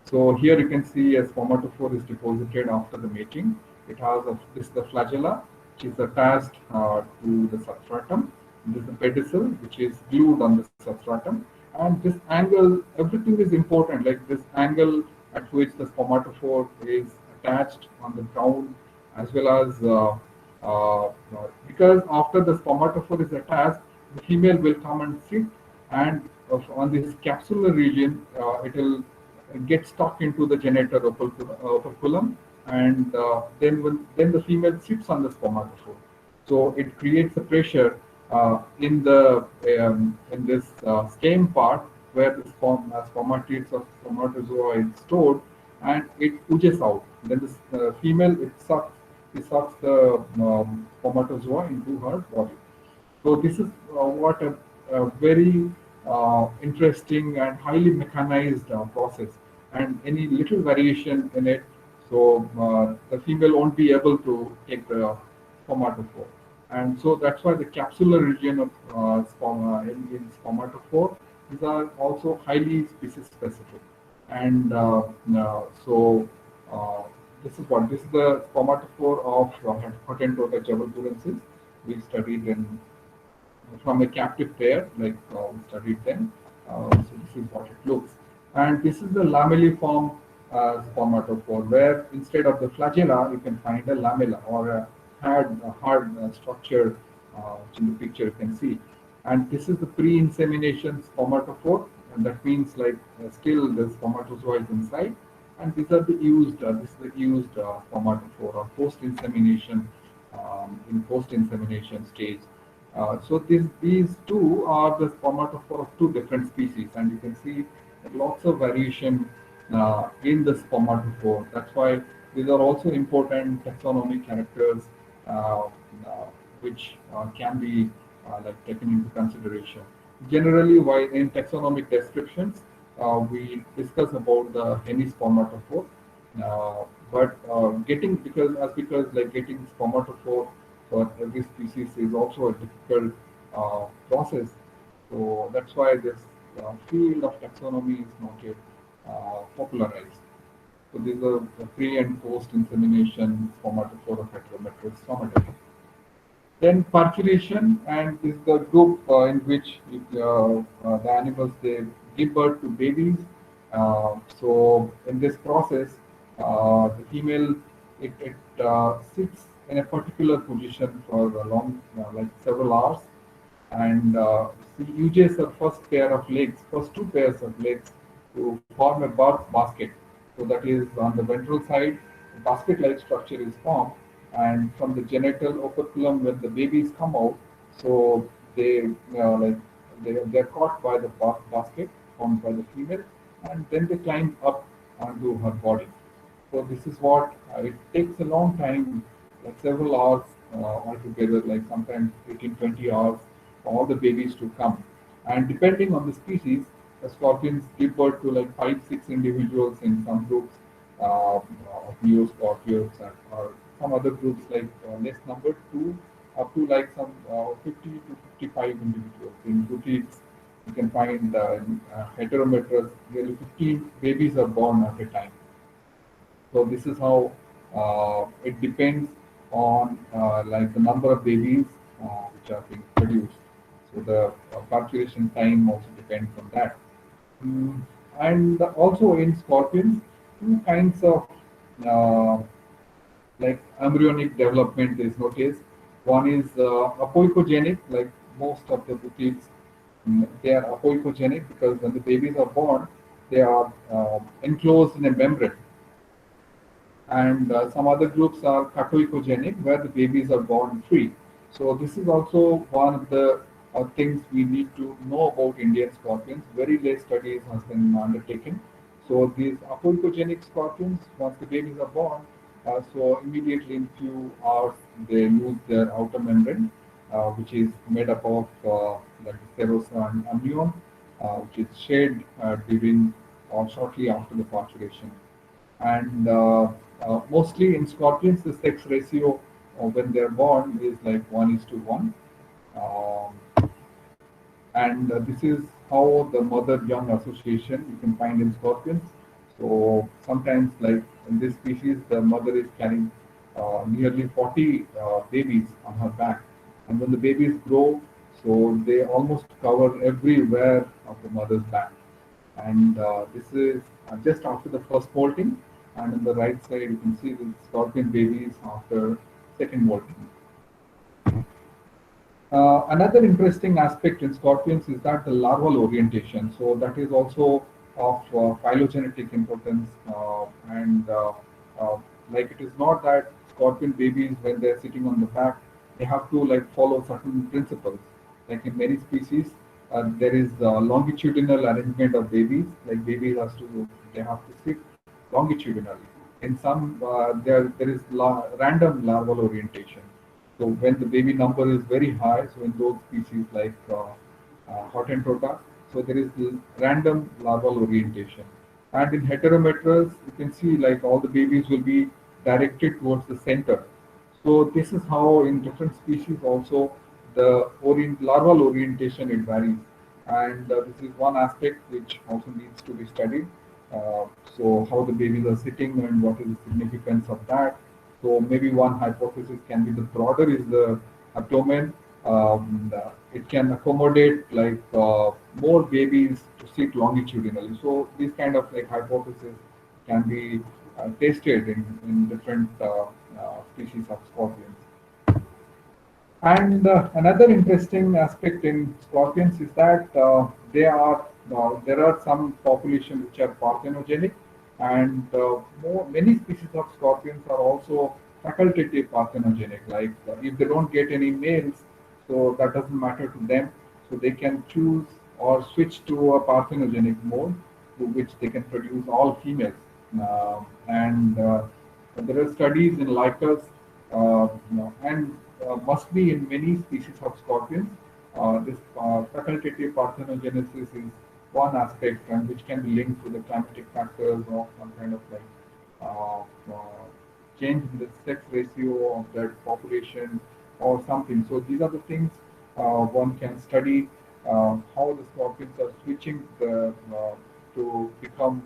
So here you can see a spermatophore is deposited after the mating. It has this is the flagella, which is attached to the substratum. This is the pedicel, which is glued on the substratum. And this angle, everything is important, like this angle at which the spermatophore is attached on the ground, as well as because after the spermatophore is attached, the female will come and sit, and on this capsular region, it will get stuck into the genital operculum, and then the female sits on the spermatophore. So it creates a pressure in this stem part where the spermatids or spermatozoa is stored, and it oozes out. Then the female it sucks the spermatozoa into her body. So this is what a very interesting and highly mechanized process, and any little variation in it, so the female won't be able to take the spermatophore. And so that's why the capsular region of in spermatophore, these are also highly species specific. And this is the spermatophore of Hottentotta jabalpurensis. We studied from a captive pair, like we studied them. So this is what it looks. And this is the lamelliform spermatophore, where instead of the flagella, you can find a lamella or a hard structure, which in the picture you can see. And this is the pre-insemination spermatophore, and that means like still the spermatozoa is inside. And these are the used, this is the used spermatophore or post-insemination, in post-insemination stage. So these two are the spermatophore of two different species, and you can see lots of variation in the spermatophore. That's why these are also important taxonomic characters uh, which can be like taken into consideration. Generally, while in taxonomic descriptions, we discuss about the hemispermatophore, but because like getting spermatophore for every species is also a difficult process. So that's why this field of taxonomy is not yet popularized. So these are the pre and post insemination spermatophore of heterometrous stomata. Then parturition, and this is the group in which the animals they give birth to babies. So in this process, the female it sits in a particular position for a long, like several hours, and she uses her first two pairs of legs to form a birth basket. So that is on the ventral side, a basket-like structure is formed, and from the genital operculum, when the babies come out, so they like they're caught by the basket formed by the female, and then they climb up onto her body. So this is what it takes a long time, like several hours altogether, like sometimes 18, 20 hours for all the babies to come. And depending on the species, the scorpions give birth to like 5, 6 individuals in some groups of neoscorpions, or some other groups like less numbered, two up to like some 50 to 55 individuals. In butiks, you can find heterometrous, nearly 15 babies are born at a time. So this is how it depends on like the number of babies which are being produced. So the parturition time also depends on that. Mm, and also in scorpions, two kinds of uh, like embryonic development is noticed. One is apoecogenic, like most of the butiks, they are apoecogenic because when the babies are born, they are enclosed in a membrane, and some other groups are catoecogenic, where the babies are born free. So this is also one of the things we need to know about Indian scorpions. Very late studies has been undertaken. So these apoecogenic scorpions, once the babies are born, so immediately in few hours they lose their outer membrane, which is made up of like serosa and amnion, which is shed during or shortly after the parturition. And mostly in scorpions, the sex ratio when they're born is like 1:1. Um, and this is how the mother-young association you can find in scorpions. So sometimes, like in this species, the mother is carrying nearly 40 babies on her back, and when the babies grow, so they almost cover everywhere of the mother's back. And this is just after the first molting, and on the right side you can see the scorpion babies after second molting. Another interesting aspect in scorpions is that the larval orientation. So that is also of phylogenetic importance, and uh, like it is not that scorpion babies when they're sitting on the back, they have to like follow certain principles. Like in many species, there is longitudinal arrangement of babies. Like babies they have to sit longitudinally. In some, there is random larval orientation. So when the baby number is very high, so in those species like Hottentotta, so there is random larval orientation. And in heterometrous, you can see like all the babies will be directed towards the center. So this is how in different species also the larval orientation it varies. And this is one aspect which also needs to be studied. So how the babies are sitting and what is the significance of that. So maybe one hypothesis can be the broader is the abdomen. It can accommodate like more babies to sit longitudinally. So these kind of like hypotheses can be tested in different species of scorpions. And another interesting aspect in scorpions is that there are some populations which are parthenogenic, and many species of scorpions are also facultative parthenogenic. Like if they don't get any males, so that doesn't matter to them. So they can choose or switch to a parthenogenic mode, through which they can produce all females. And there are studies in lycus, and must be in many species of scorpions. This facultative parthenogenesis is one aspect, and which can be linked to the climatic factors or some kind of like uh, uh, change in the sex ratio of that population or something. So these are the things one can study, how the scorpions are switching to become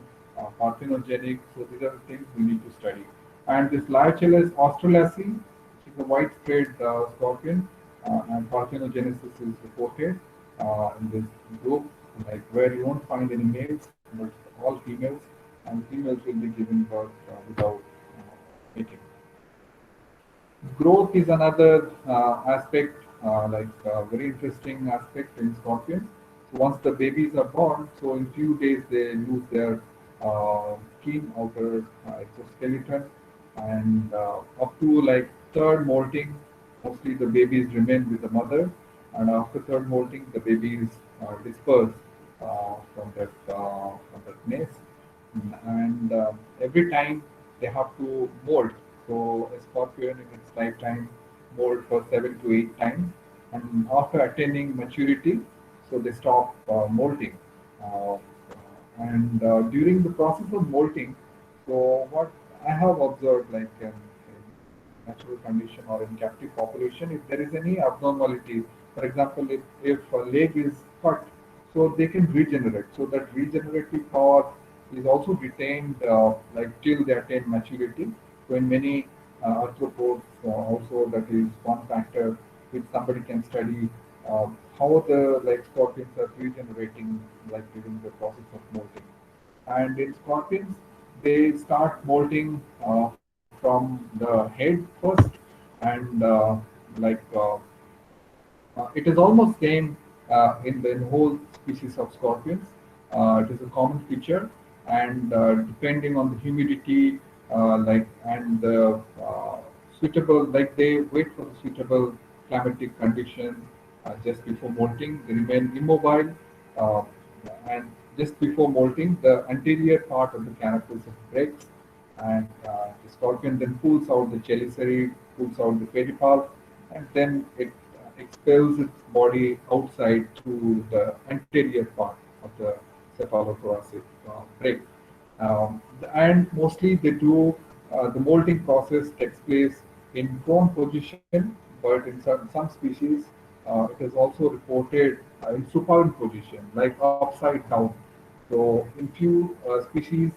parthenogenic. So these are the things we need to study. And this Lyochellus australasi, which is a widespread scorpion, and parthenogenesis is reported in this group, like where you won't find any males, but all females, and females will be giving birth without mating. Growth is another aspect, very interesting aspect in scorpions. So once the babies are born, so in few days they lose their skin, outer exoskeleton, and up to like third molting, mostly the babies remain with the mother, and after third molting, the babies disperse from that nest, and every time they have to molt. So a scorpion in its lifetime molt for 7 to 8 times, and after attaining maturity, so they stop molting. And during the process of molting, so what I have observed, like in natural condition or in captive population, if there is any abnormality, for example, if a leg is cut, so they can regenerate. So that regenerative power is also retained like till they attain maturity. So in many arthropods, also that is one factor which somebody can study how the like scorpions are regenerating like during the process of molting. And in scorpions, they start molting from the head first, and it is almost same in the whole species of scorpions. It is a common feature, and depending on the humidity, and the suitable, like they wait for the suitable climatic conditions just before molting. They remain immobile, uh, and just before molting, the anterior part of the carapace breaks, and the scorpion then pulls out the chelicerae, pulls out the pedipalp, and then it expels its body outside through the anterior part of the cephalothoracic break. And mostly they do the molting process takes place in prone position, but in some species it is also reported in supine position, like upside down. So in few species,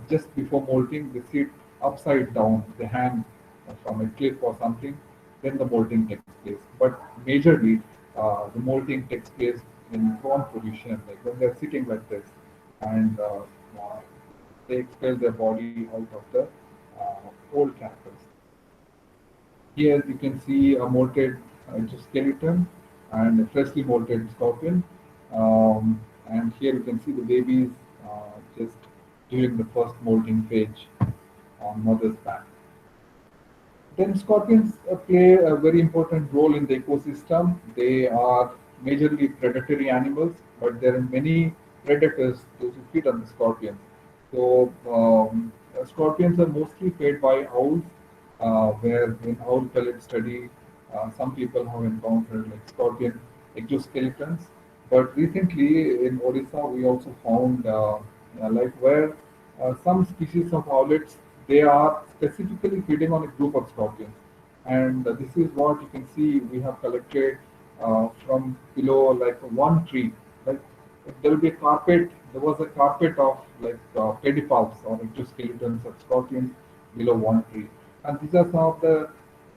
just before molting, they sit upside down, they hang from a cliff or something, then the molting takes place. But majorly, the molting takes place in prone position, like when they're sitting like this, and they expel their body out of the old carapace. Here you can see a molted skeleton and a freshly molted scorpion. And here you can see the babies just during the first molting phase on mother's back. Then scorpions play a very important role in the ecosystem. They are majorly predatory animals, but there are many predators, those who feed on the scorpions. So scorpions are mostly fed by owls, where in owl pellet study, some people have encountered like scorpion exoskeletons. But recently in Odisha, we also found like where some species of owlets, they are specifically feeding on a group of scorpions. And this is what you can see we have collected from below like one tree. Like there will be a carpet, there was a carpet of like pedipalps or exoskeletons of scorpions below one tree. And these are some of the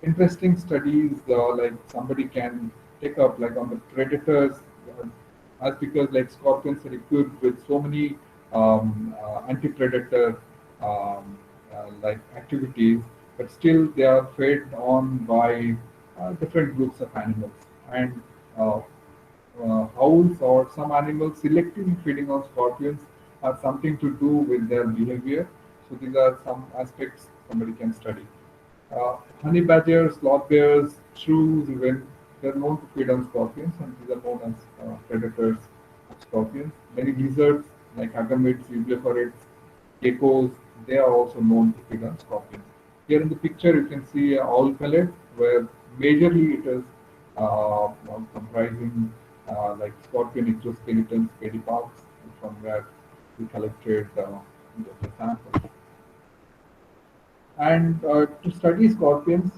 interesting studies like somebody can take up like on the predators, as because like scorpions are equipped with so many anti-predator like activities, but still they are fed on by different groups of animals. And owls or some animals selectively feeding on scorpions have something to do with their behavior. So these are some aspects somebody can study. Honey badgers, sloth bears, shrews, even they're known to feed on scorpions, and these are known as predators of scorpions. Many lizards like agamids, eublephaриds, geckos, they are also known to feed on scorpions. Here in the picture, you can see a owl pellet, where majorly it is comprising like scorpion exoskeletons, pedipalps, from where we collected the samples. And to study scorpions,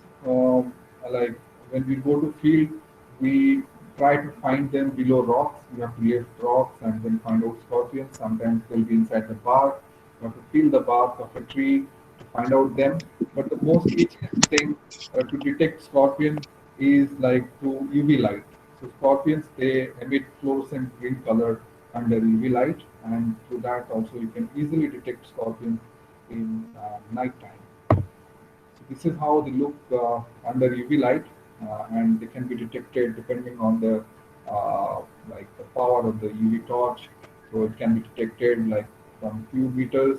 like when we go to field, we try to find them below rocks. We have to lift rocks and then find out scorpions. Sometimes they'll be inside the bark. We have to peel the bark of a tree to find out them. But the most easiest thing to detect scorpion is like through UV light. So scorpions, they emit fluorescent green color under UV light, and through that also you can easily detect scorpions in night time. This is how they look under UV light, and they can be detected depending on the like the power of the UV torch. So it can be detected like from few meters.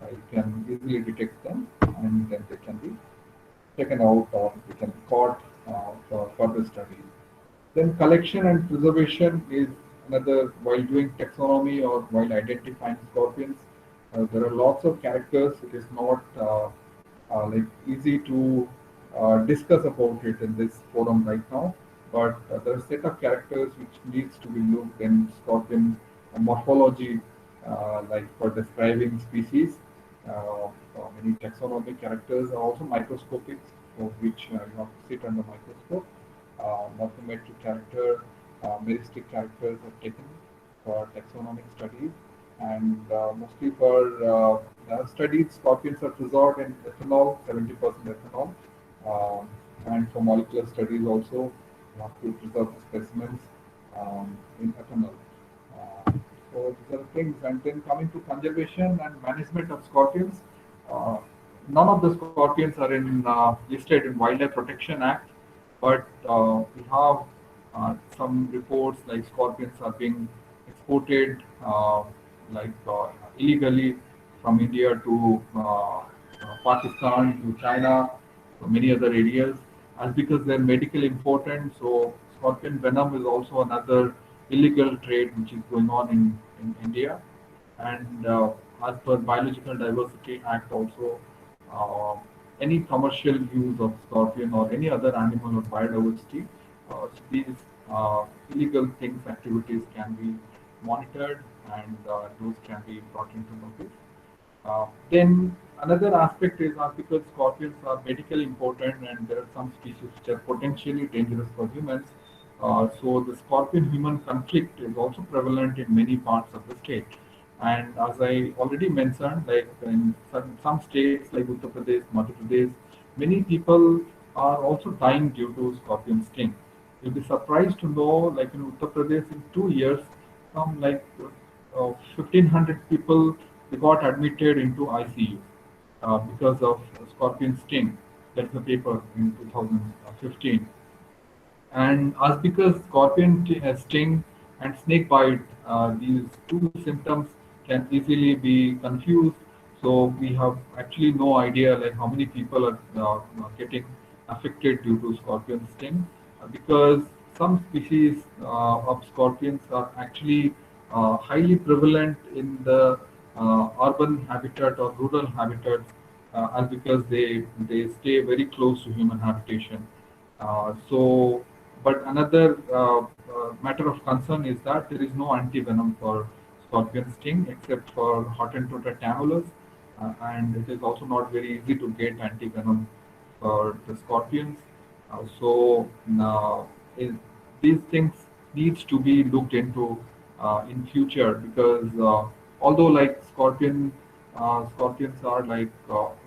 You can easily detect them, and then they can be taken out or they can be caught for further studies. Then collection and preservation is another. While doing taxonomy or while identifying scorpions, there are lots of characters. It is not like easy to discuss about it in this forum right now, but there are a set of characters which needs to be looked in scorpion morphology, like for describing species. Many taxonomic characters are also microscopic, for which you have to sit under microscope. Morphometric character, meristic characters are taken for taxonomic studies, and mostly for studies, scorpions are preserved in ethanol, 70% ethanol, and for molecular studies also, you have to preserve the specimens in ethanol. So these are things. And then coming to conservation and management of scorpions, none of the scorpions are listed in Wildlife Protection Act, but we have some reports like scorpions are being exported illegally from India to Pakistan, to China, to many other areas, as because they're medically important. So scorpion venom is also another illegal trade which is going on in India. And as per Biological Diversity Act also, uh, any commercial use of scorpion or any other animal or biodiversity, these illegal things, activities can be monitored, and those can be brought into notice. Then another aspect is because scorpions are medically important and there are some species which are potentially dangerous for humans. So the scorpion-human conflict is also prevalent in many parts of the state. And as I already mentioned, like in some states like Uttar Pradesh, Madhya Pradesh, many people are also dying due to scorpion sting. You'll be surprised to know, like in Uttar Pradesh, in 2 years, some like 1,500 people they got admitted into ICU because of scorpion sting. That's the paper in 2015. And as because scorpion sting and snake bite, these two symptoms can easily be confused. So we have actually no idea like how many people are getting affected due to scorpion sting, because some species of scorpions are actually highly prevalent in the urban habitat or rural habitats, as because they stay very close to human habitation. But another matter of concern is that there is no antivenom for scorpion sting except for Hottentotta tamulus, and it is also not very easy to get antivenom for the scorpions. So these things needs to be looked into in future, because although like scorpions are like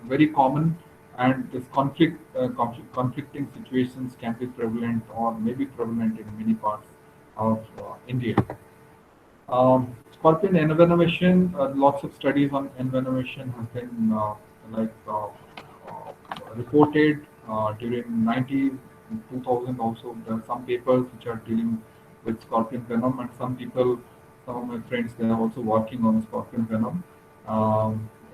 very common, and this conflicting situations can be prevalent or may be prevalent in many parts of India. Scorpion envenomation, lots of studies on envenomation have been reported during 90s, 2000 also. There are some papers which are dealing with scorpion venom, and some of my friends, they are also working on scorpion venom.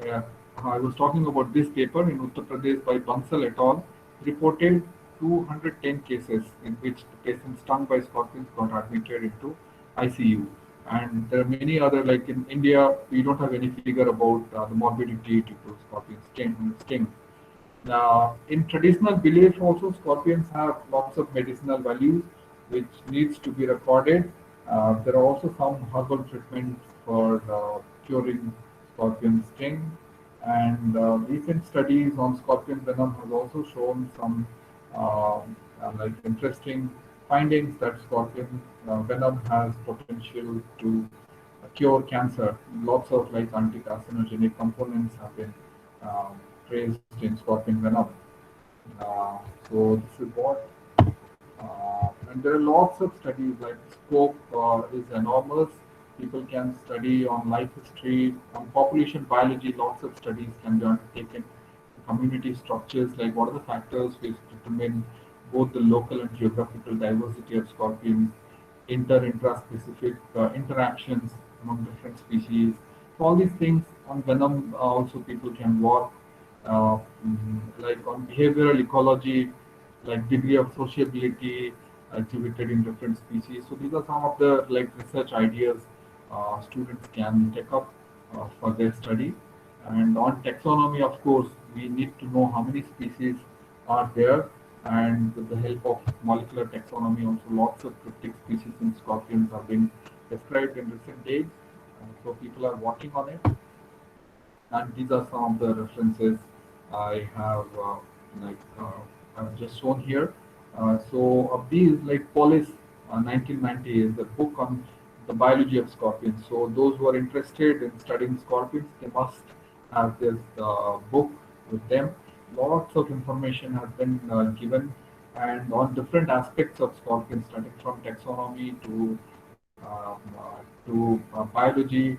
Yeah, I was talking about this paper in Uttar Pradesh by Bansal et al. Reported 210 cases in which the patients stung by scorpions got admitted into ICU. And there are many other, like in India, we don't have any figure about the morbidity due to scorpion sting. Now, in traditional belief also, scorpions have lots of medicinal values which needs to be recorded. There are also some herbal treatments for curing scorpion sting. And recent studies on scorpion venom have also shown some like interesting findings that scorpion venom has potential to cure cancer. Lots of like anti-carcinogenic components have been traced in scorpion venom. So this is what, and there are lots of studies, like scope is enormous. People can study on life history, on population biology, lots of studies can be undertaken. Community structures, like what are the factors which determine both the local and geographical diversity of scorpions, intra-specific interactions among different species. So all these things on venom also people can work, like on behavioral ecology, like degree of sociability exhibited in different species. So these are some of the like research ideas students can take up for their study. And on taxonomy, of course, we need to know how many species are there. And with the help of molecular taxonomy, also lots of cryptic species in scorpions are being described in recent days. So people are working on it. And these are some of the references I have I've just shown here. So of these, like Polis 1990 is a book on the biology of scorpions. So those who are interested in studying scorpions, they must have this book with them. Lots of information has been given, and on different aspects of scorpions, starting from taxonomy to biology,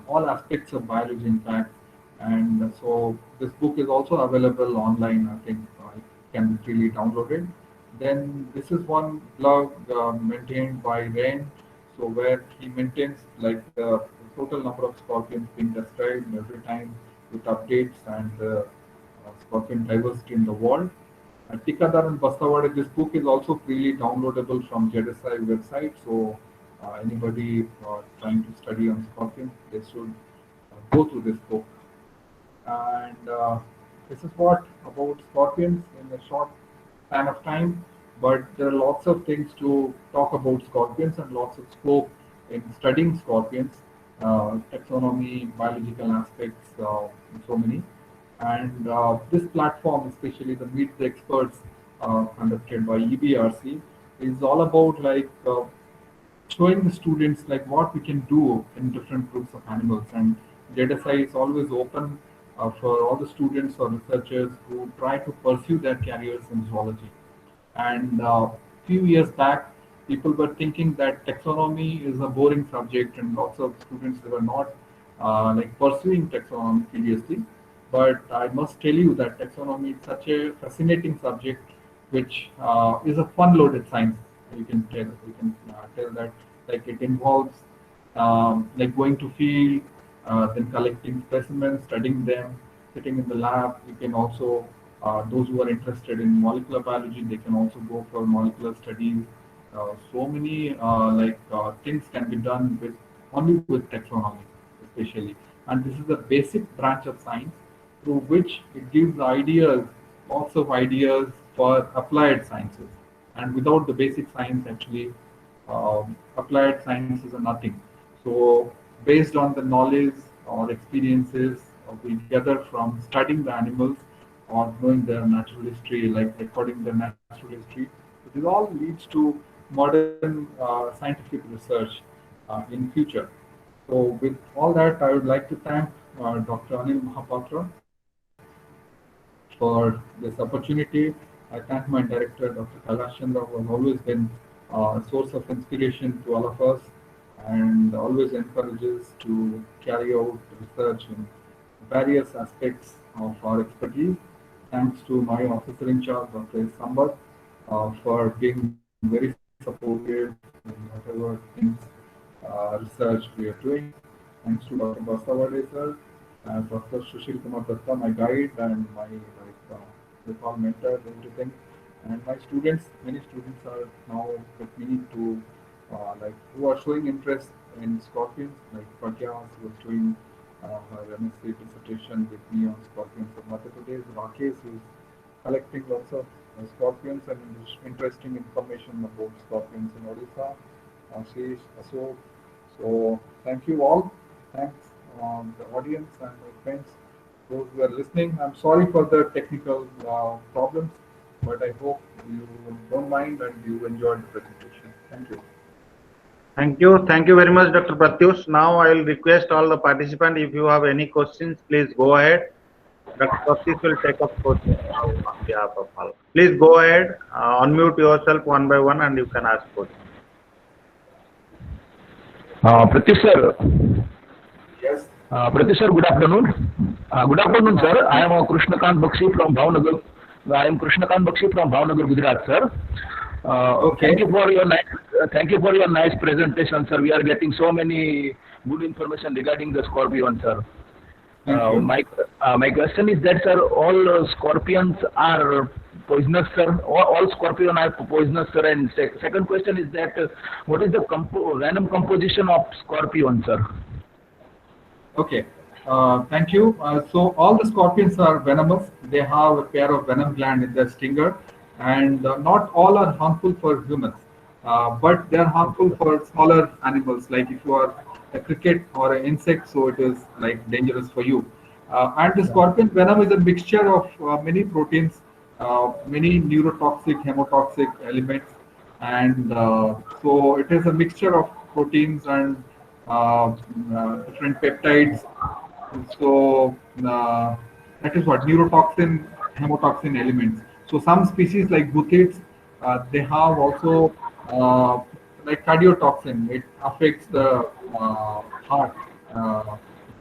all aspects of biology, in fact. And so this book is also available online. I think it can be freely downloaded. Then this is one blog maintained by Rain, so where he maintains like the total number of scorpions being described every time with updates and scorpion diversity in the world. Tikadar and Bastawade, this book is also freely downloadable from JDSI website. So anybody trying to study on scorpions, they should go through this book. And this is what about scorpions in a short span of time. But there are lots of things to talk about scorpions and lots of scope in studying scorpions, taxonomy, biological aspects, so many. And this platform, especially the Meet the Experts conducted by EBRC, is all about like showing the students like what we can do in different groups of animals. And JDSI is always open for all the students or researchers who try to pursue their careers in zoology. And few years back, people were thinking that taxonomy is a boring subject, and lots of students they were not like pursuing taxonomy seriously. But I must tell you that taxonomy is such a fascinating subject, which is a fun-loaded science. You can tell that like it involves like going to field, then collecting specimens, studying them, sitting in the lab. You can also those who are interested in molecular biology, they can also go for molecular studies. So many things can be done with only with taxonomy, especially. And this is a basic branch of science through which it gives ideas, lots of ideas for applied sciences. And without the basic science, actually, applied sciences are nothing. So, based on the knowledge or experiences we gather from studying the animals or knowing their natural history, like recording their natural history, this all leads to modern scientific research in future. So, with all that, I would like to thank Dr. Anil Mahapatra for this opportunity. I thank my director, Dr. Kailash Chandra, who has always been a source of inspiration to all of us and always encourages to carry out research in various aspects of our expertise. Thanks to my officer in charge, Dr. Sambat, for being very supportive in whatever things research we are doing. Thanks to Dr. Bastawade sir, and Dr. Sushil Kumar Datta, my guide and my mentor, everything. And my students, many students are now with me to who are showing interest in scorpions, like Pragya, who was doing her MSc dissertation with me on scorpions in Madhya Pradesh. Rakesh, who is collecting lots of scorpions and interesting information about scorpions in Odisha. Ashish, Ashok. So thank you all. Thanks the audience and my friends, those who are listening. I'm sorry for the technical problems, but I hope you don't mind and you enjoyed the presentation. Thank you. Thank you. Thank you very much, Dr. Pratyush. Now I will request all the participants, if you have any questions, please go ahead. Dr. Pratyush will take up questions now on behalf of all. Please go ahead, unmute yourself one by one and you can ask questions. Pratyush sir. Yes. Pratyush sir, good afternoon. Good afternoon, sir. I am Krishnakant Bakshi from Bhavnagar. I am Krishnakant Bakshi from Bhavnagar, Gujarat, sir. Okay. Thank you for your nice presentation, sir. We are getting so many good information regarding the scorpion, sir. Thank you. My question is that, sir, all scorpions are poisonous, sir. All scorpions are poisonous, sir. And second question is that, what is the venom composition of scorpion, sir? Okay. Thank you. So all the scorpions are venomous. They have a pair of venom gland in their stinger, and not all are harmful for humans, but they are harmful for smaller animals. Like if you are a cricket or an insect, so it is like dangerous for you. And the scorpion venom is a mixture of many proteins, many neurotoxic, hemotoxic elements, and so it is a mixture of proteins and different peptides. So that is what neurotoxin, hemotoxin elements. So some species like buthids, they have also like cardiotoxin. It affects the heart,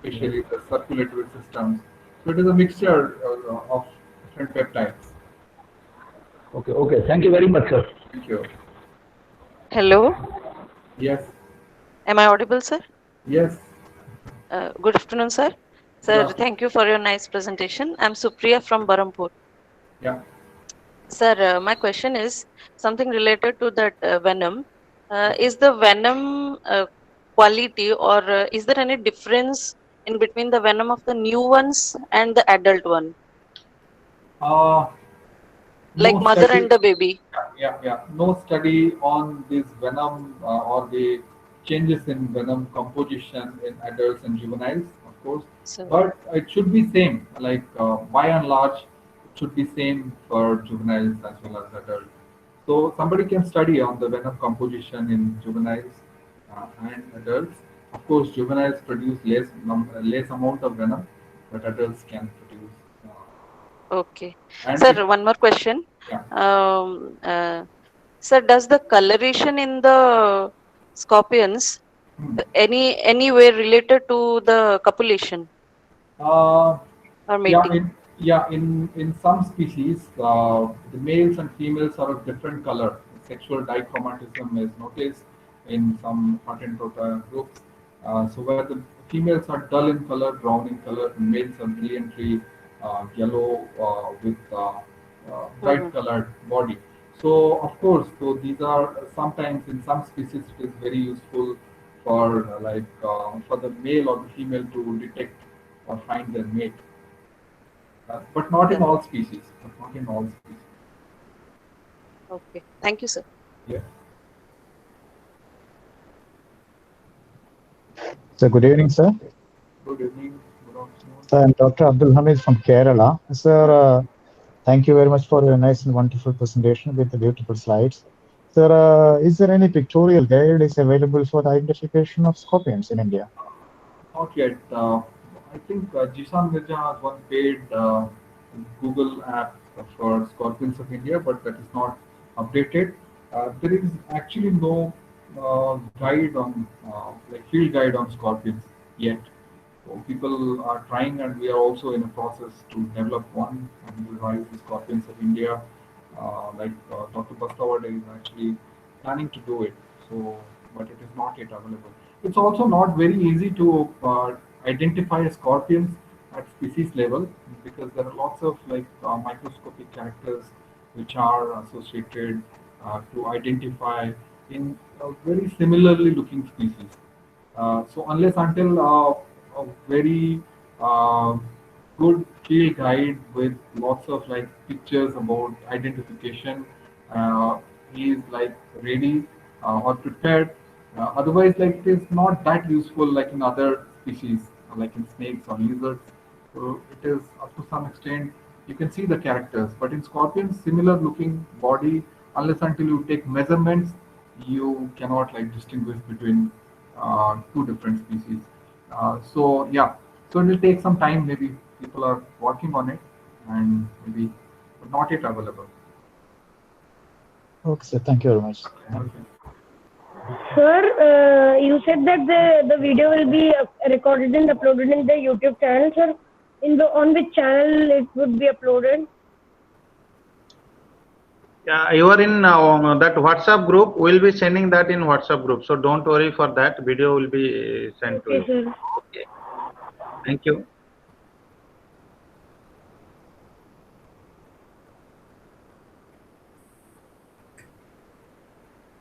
especially the circulatory systems. So it is a mixture of different peptides. Okay. Thank you very much, sir. Thank you. Hello, Yes. am I audible, sir? Yes. Good afternoon, sir. Sir, Yeah. thank you for your nice presentation. I'm Supriya from Barampur. Yeah. Sir, my question is something related to that venom. Is the venom quality, or is there any difference in between the venom of the new ones and the adult one, like No mother study. and the baby? Yeah. No study on this venom or the changes in venom composition in adults and juveniles, of course. So, But it should be same. Like by and large, it should be same for juveniles as well as adults. So somebody can study on the venom composition in juveniles and adults. Of course, juveniles produce less amount of venom, but adults can produce. okay. And Sir, one more question. yeah. Sir, does the coloration in the scorpions Hmm. any way related to the copulation Uh, or Yeah, mating? in some species, the males and females are of different color. Sexual dichromatism is noticed in some Patentrota groups. So where the females are dull in color, brown in color, and males are brilliantly yellow with bright colored body. So of course, so these are sometimes in some species it is very useful for for the male or the female to detect or find their mate. But not in all species. Okay. Thank you, sir. Yeah. So good evening, sir. Good evening. Good afternoon. So I'm Dr. Abdul Hamid from Kerala. Sir, thank you very much for your nice and wonderful presentation with the beautiful slides. Sir, is there any pictorial guide is available for the identification of scorpions in India? Not yet. I think Jishan Mirza has one paid Google app for Scorpions of India, but that is not updated. There is actually no guide on like field guide on scorpions yet. So people are trying, and we are also in a process to develop one and will rise the Scorpions of India. Dr. Bastawade is actually planning to do it. So, but it is not yet available. It's also not very easy to identify scorpions at species level because there are lots of microscopic characters which are associated to identify in very similarly looking species. So unless until a very uh, good field guide with lots of like pictures about identification is like ready or prepared. Otherwise, like it is not that useful like in other species, like in snakes or lizards. So it is up to some extent you can see the characters, but in scorpions, similar looking body, unless until you take measurements, you cannot like distinguish between two different species. So yeah, so it will take some time. Maybe people are working on it, and maybe but not yet available. Okay, sir. Thank you very much. Okay. Sir, you said that the video will be recorded and uploaded in the YouTube channel, sir. On which channel it would be uploaded? Yeah, you are in that WhatsApp group. We'll be sending that in WhatsApp group. So don't worry for that. Video will be sent to you. Okay, sir. Okay. Thank you.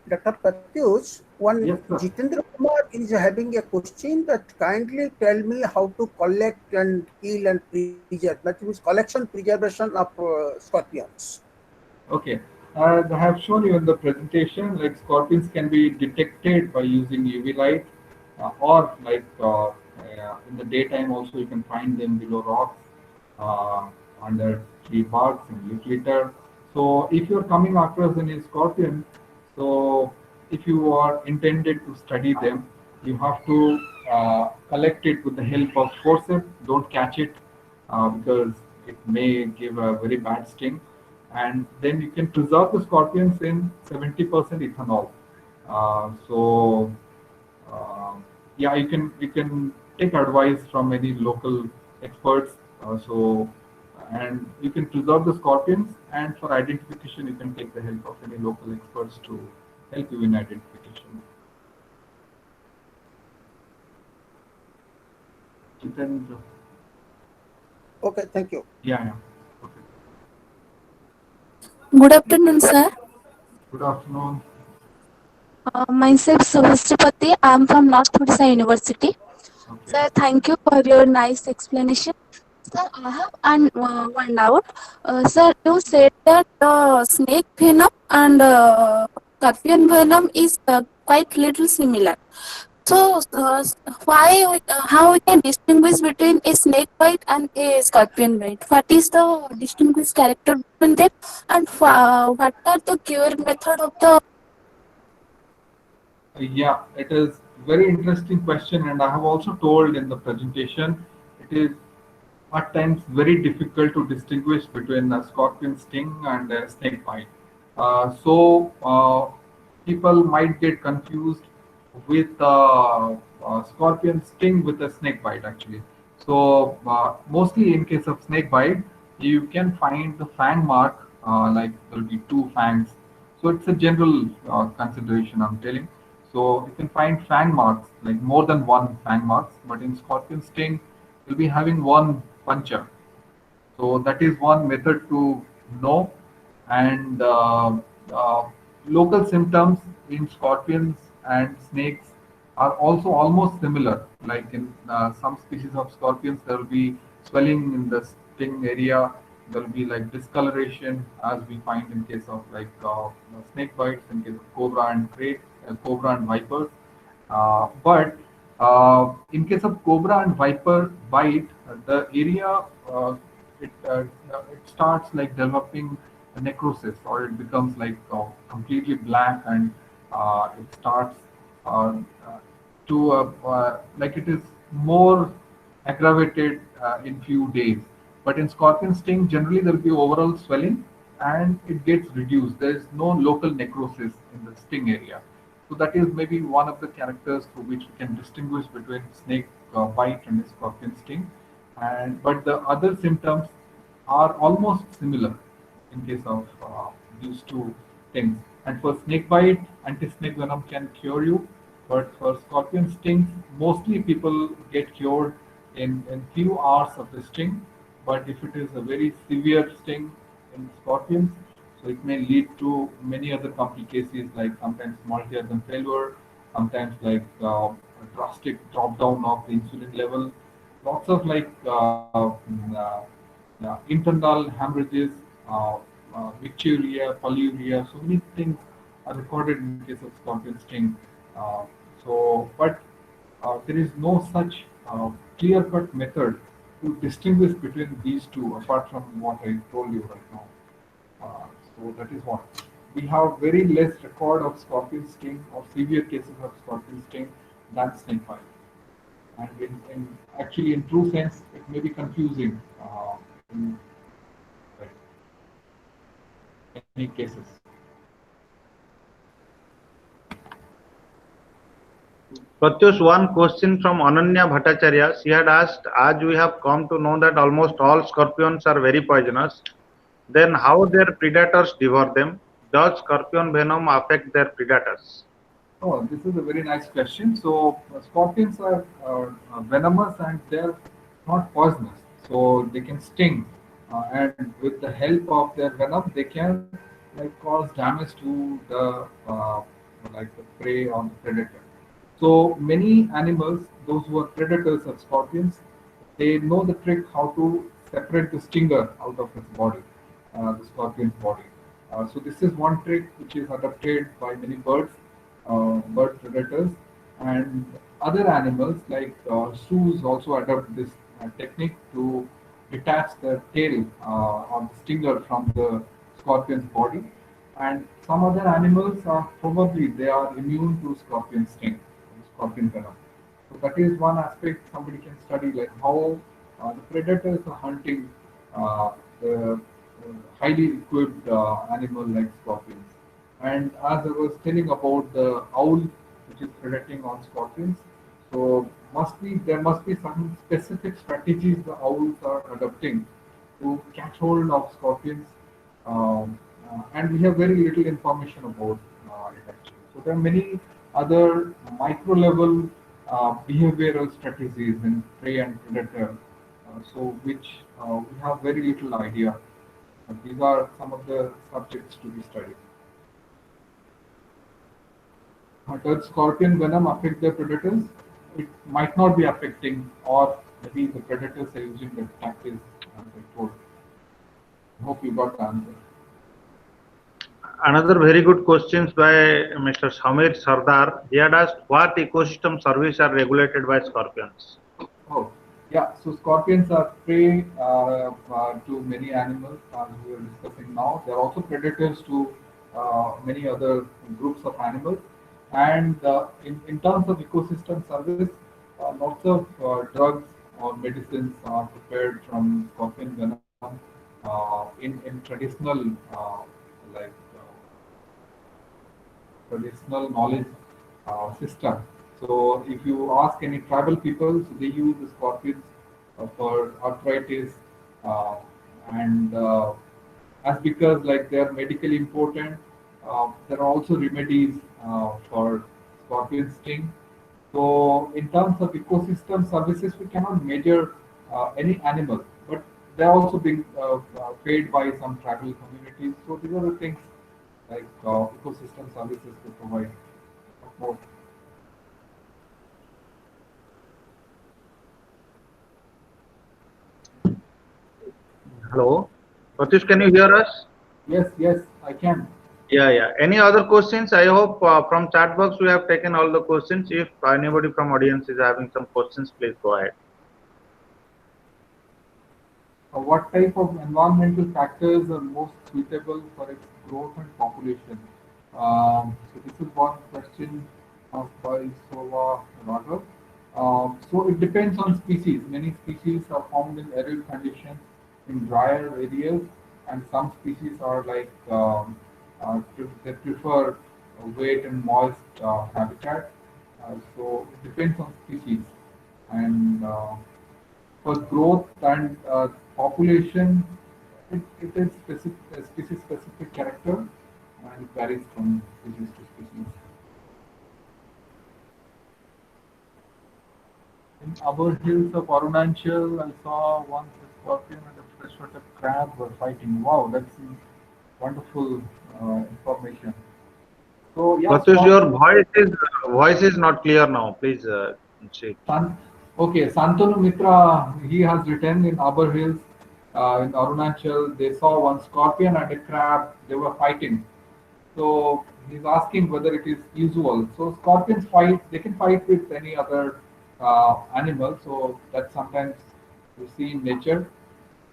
Dr. Pratyush, one Yes, sir. Jitendra Kumar is having a question that kindly tell me how to collect and kill and preserve. That means collection preservation of scorpions. Okay. As I have shown you in the presentation, like scorpions can be detected by using UV light, or like in the daytime also you can find them below rocks, under tree barks and leaf litter. So if you're coming across any scorpion, so if you are intended to study them, you have to collect it with the help of forceps. Don't catch it because it may give a very bad sting. And then you can preserve the scorpions in 70% ethanol. So yeah, you can take advice from any local experts. And you can preserve the scorpions, and for identification you can take the help of any local experts to help you in identification. Jitendra. Okay, thank you. Yeah. Okay. Good afternoon, sir. Good afternoon. Myself Suhasripati. I am from North Odisha University. Okay. Sir, thank you for your nice explanation. Sir, I have one doubt. Sir, you said that snake venom and scorpion venom is quite little similar. So, how we can distinguish between a snake bite and a scorpion bite? What is the distinguished character between them, and what are the cure method of the? Yeah, it is very interesting question, and I have also told in the presentation, it is at times very difficult to distinguish between a scorpion sting and a snake bite. So people might get confused with scorpion sting with a snake bite actually. So mostly in case of snake bite, you can find the fang mark, like there will be two fangs. So it's a general consideration I'm telling. So you can find fang marks, like more than one fang marks, but in scorpion sting, you'll be having one puncture. So that is one method to know. And local symptoms in scorpions and snakes are also almost similar. Like in some species of scorpions, there will be swelling in the sting area. There will be like discoloration, as we find in case of like snake bites, in case of cobra and crate, cobra and vipers. But in case of cobra and viper bite, the area it starts like developing a necrosis, or it becomes like completely black, and it starts to like it is more aggravated in few days. But in scorpion sting, generally there will be overall swelling and it gets reduced. There is no local necrosis in the sting area. So that is maybe one of the characters through which we can distinguish between snake bite and scorpion sting. But the other symptoms are almost similar in case of these two things. And for snake bite, anti-snake venom can cure you. But for scorpion stings, mostly people get cured in few hours of the sting. But if it is a very severe sting in scorpions, So it may lead to many other complications like sometimes multi-organ failure, sometimes like a drastic drop down of the insulin level, lots of like internal hemorrhages, bacteria, polyuria, so many things are recorded in case of scorpion sting. But there is no such clear-cut method to distinguish between these two, apart from what I told you right now. So that is what. We have very less record of scorpion sting or severe cases of scorpion sting than snake bite. And actually, in true sense, it may be confusing in like, many cases. Pratyush, one question from Ananya Bhattacharya. She had asked, as we have come to know that almost all scorpions are very poisonous, then how their predators devour them? Does scorpion venom affect their predators? Oh, this is a very nice question. So scorpions are venomous and they're not poisonous. So they can sting, and with the help of their venom, they can like cause damage to the like the prey or the predator. So many animals, those who are predators of scorpions, they know the trick how to separate the stinger out of its body, the scorpion's body. So this is one trick which is adopted by many birds, bird predators, and other animals like shrews also adopt this technique to detach the tail or the stinger from the scorpion's body. And some other animals are probably they are immune to scorpion sting, scorpion venom. So that is one aspect somebody can study, like how the predators are hunting the highly equipped animal like scorpions. And as I was telling about the owl, which is predating on scorpions, so there must be some specific strategies the owls are adopting to catch hold of scorpions. And we have very little information about it actually. So there are many other micro level behavioral strategies in prey and predator, so which we have very little idea. These are some of the subjects to be studied. Does scorpion venom affect the predators? It might not be affecting, or maybe the predators are using the tactics as I told. I hope you got the answer. Another very good questions by Mr. Samir Sardar. He had asked, what ecosystem services are regulated by scorpions? Oh, yeah. So scorpions are prey to many animals, as we are discussing now. They are also predators to many other groups of animals. And in terms of ecosystem service, lots of drugs or medicines are prepared from scorpion venom in traditional like traditional knowledge system. So if you ask any tribal people, so they use the scorpions for arthritis, uh, and as because like they are medically important, there are also remedies for scorpion sting. So in terms of ecosystem services, we cannot measure any animal, but they are also being paid by some tribal communities. So these are the things like ecosystem services to provide more. Hello, Pratyush, can you hear us? Yes, I can. Yeah. Any other questions? I hope from chat box we have taken all the questions. If anybody from audience is having some questions, please go ahead. What type of environmental factors are most suitable for its growth and population? So this is one question by Sova Raghav. So it depends on species. Many species are found in arid conditions in drier areas, and some species are like they prefer wet and moist habitat. So it depends on species, and for growth and population, it is a species-specific character, and it varies from species to species. In our hills of Arunachal, I saw once a scorpion and a freshwater crab were fighting. Wow, wonderful information. So yeah, Pratyush, your voice is not clear now. Please check. Okay, Santanu Mitra, he has written in Arbor Hills, in Arunachal, they saw one scorpion and a crab, they were fighting. So he's asking whether it is usual. So scorpions fight, they can fight with any other animal, so that sometimes you see in nature.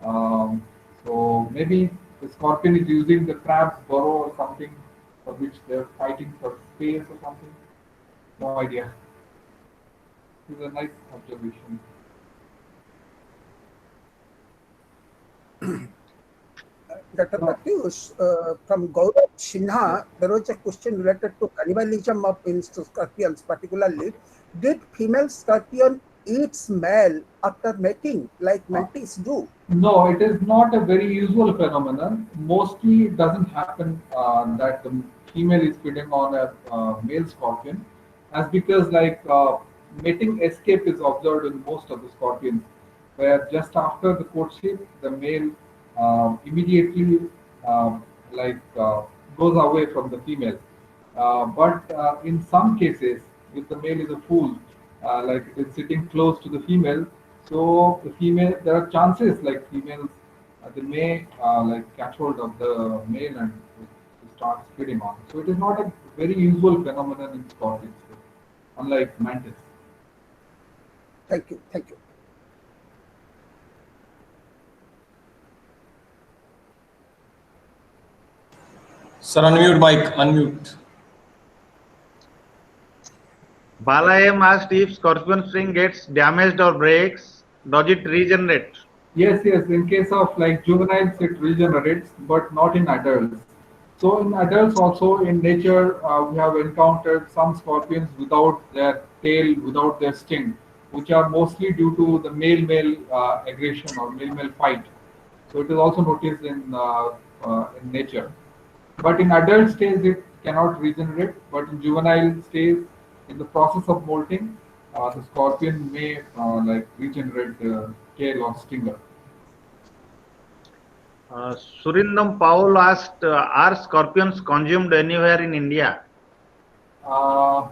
So maybe the scorpion is using the crab's burrow or something for which they're fighting for space or something. No idea. It's a nice observation. Dr. Pratyush, from Gaurav Sinha, there was a question related to cannibalism of scorpions, particularly. Did female scorpion eats male after mating, like mantis do? No, it is not a very usual phenomenon. Mostly it doesn't happen that the female is feeding on a male scorpion, as because mating escape is observed in most of the scorpions, where just after the courtship, the male immediately goes away from the female. But in some cases, if the male is a fool, like it is sitting close to the female, so the female, there are chances like females, they may catch hold of the male and start feeding on. So it is not a very usual phenomenon in scorpions, unlike mantis. Thank you. Thank you. Sir, unmute mic, unmute. Bala M asked if scorpion sting gets damaged or breaks, does it regenerate? Yes, yes. In case of juveniles, it regenerates, but not in adults. So in adults also in nature, we have encountered some scorpions without their tail, without their sting, which are mostly due to the male-male aggression or male-male fight. So it is also noticed in nature. But in adult stage, it cannot regenerate. But in juvenile stage, in the process of molting, the scorpion may regenerate the tail or stinger. Surindam Paul asked, are scorpions consumed anywhere in India? I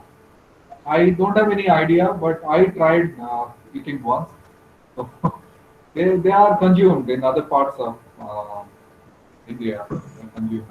don't have any idea, but I tried eating once. So they are consumed in other parts of India. They're consumed.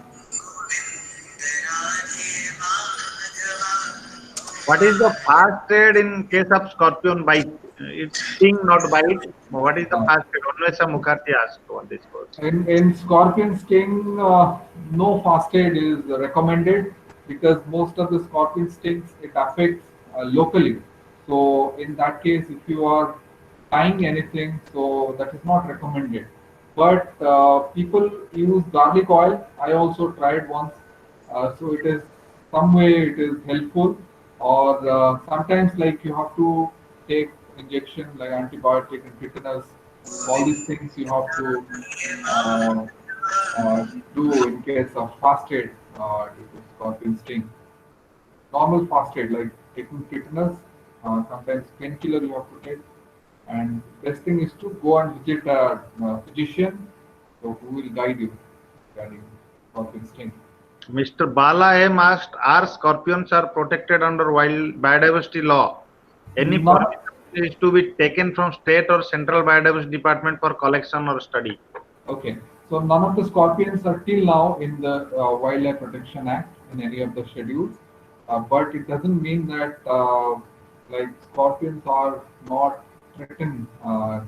What is the fast trade in case of scorpion bite? It's sting, not bite. What is the fast trade? Onvesa Mukherjee asked on this question. In scorpion sting, no fast aid is recommended because most of the scorpion stings, it affects locally. So in that case, if you are tying anything, so that is not recommended. But people use garlic oil. I also tried once. So it is some way it is helpful. Or sometimes you have to take injection like antibiotic and tetanus. All these things you have to do in case of fast aid due to scorpion sting. Normal fast aid like taking tetanus, sometimes painkiller you have to take. And best thing is to go and visit a physician who will guide you regarding scorpion sting. Mr. Bala M asked, are scorpions are protected under wild biodiversity law? Any permission is to be taken from state or central biodiversity department for collection or study? Okay, so none of the scorpions are till now in the Wildlife Protection Act in any of the schedules, but it doesn't mean that scorpions are not threatened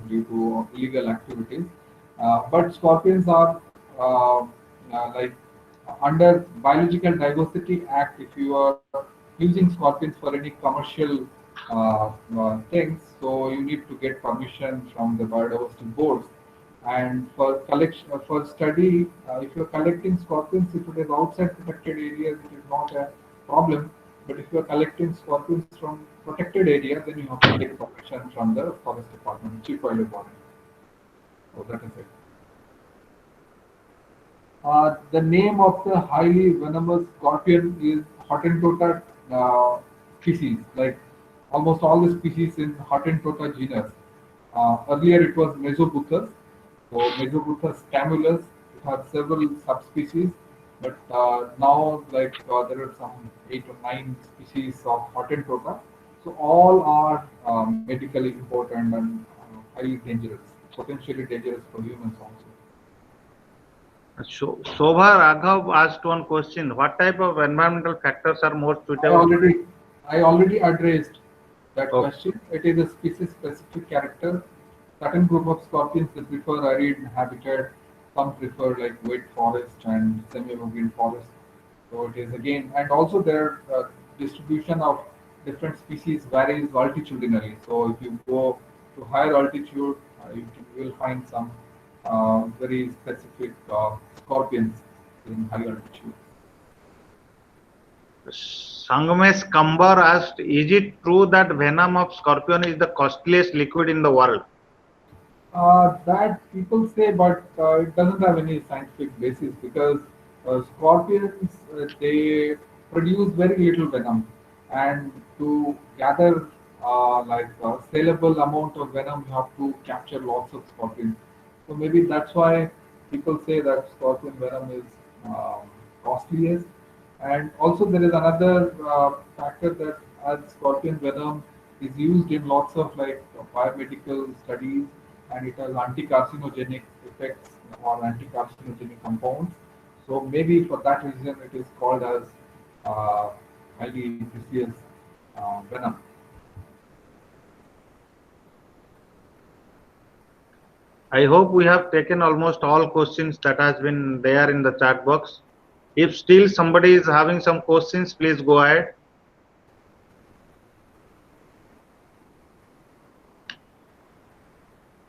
due to illegal activities. But scorpions are under Biological Diversity Act, if you are using scorpions for any commercial things, so you need to get permission from the biodiversity boards. And for collection, for study, if you are collecting scorpions, if it is outside protected areas, it is not a problem. But if you are collecting scorpions from protected areas, then you have to take permission from the forest department, chief wildlife warden. So that is it. The name of the highly venomous scorpion is Hottentotta species, like almost all the species in Hottentotta genus. Earlier it was Mesobuthus. So Mesobuthus camulus, it had several subspecies. But now, like there are some 8 or 9 species of Hottentotta. So all are medically important and highly dangerous, potentially dangerous for humans also. So, Shobha Raghav asked one question. What type of environmental factors are more suitable? I already addressed that Okay. question. It is a species-specific character. Certain group of scorpions they prefer arid habitat. Some prefer like wet forest and semi-evergreen forest. So it is again, and also their distribution of different species varies altitudinally. So if you go to higher altitude, you will find some very specific scorpions in high altitude. Sangamesh Kambar asked, is it true that venom of scorpion is the costliest liquid in the world? That people say, but it doesn't have any scientific basis because scorpions they produce very little venom, and to gather like a saleable amount of venom, you have to capture lots of scorpions. So maybe that's why people say that scorpion venom is costliest. And also there is another factor that as scorpion venom is used in lots of like biomedical studies, and it has anti-carcinogenic effects or anti-carcinogenic compounds. So maybe for that reason it is called as highly precious venom. I hope we have taken almost all questions that has been there in the chat box. If still somebody is having some questions, please go ahead.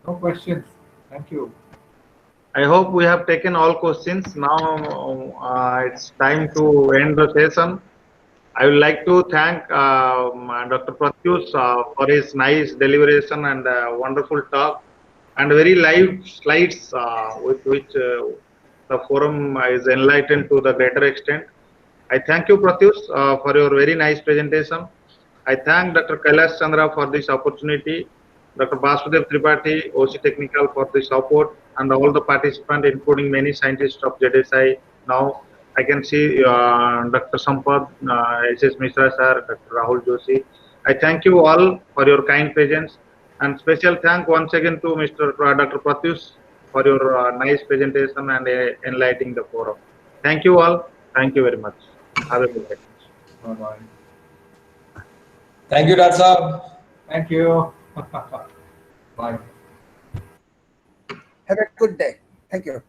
No questions. Thank you. I hope we have taken all questions. Now it's time to end the session. I would like to thank Dr. Pratyush for his nice deliberation and wonderful talk and very live slides with which the forum is enlightened to the greater extent. I thank you, Pratyush, for your very nice presentation. I thank Dr. Kailash Chandra for this opportunity, Dr. Basudev Tripathi, OC Technical for the support, and all the participants, including many scientists of ZSI. Now I can see Dr. Sampad, SS Mishra sir, Dr. Rahul Joshi. I thank you all for your kind presence, and special thank once again to Dr. Pratyush for your nice presentation and enlightening the forum. Thank you all. Thank you very much. Have a good day. Bye-bye. Thank you, Dr. Saab. Thank you. Bye. Have a good day. Thank you.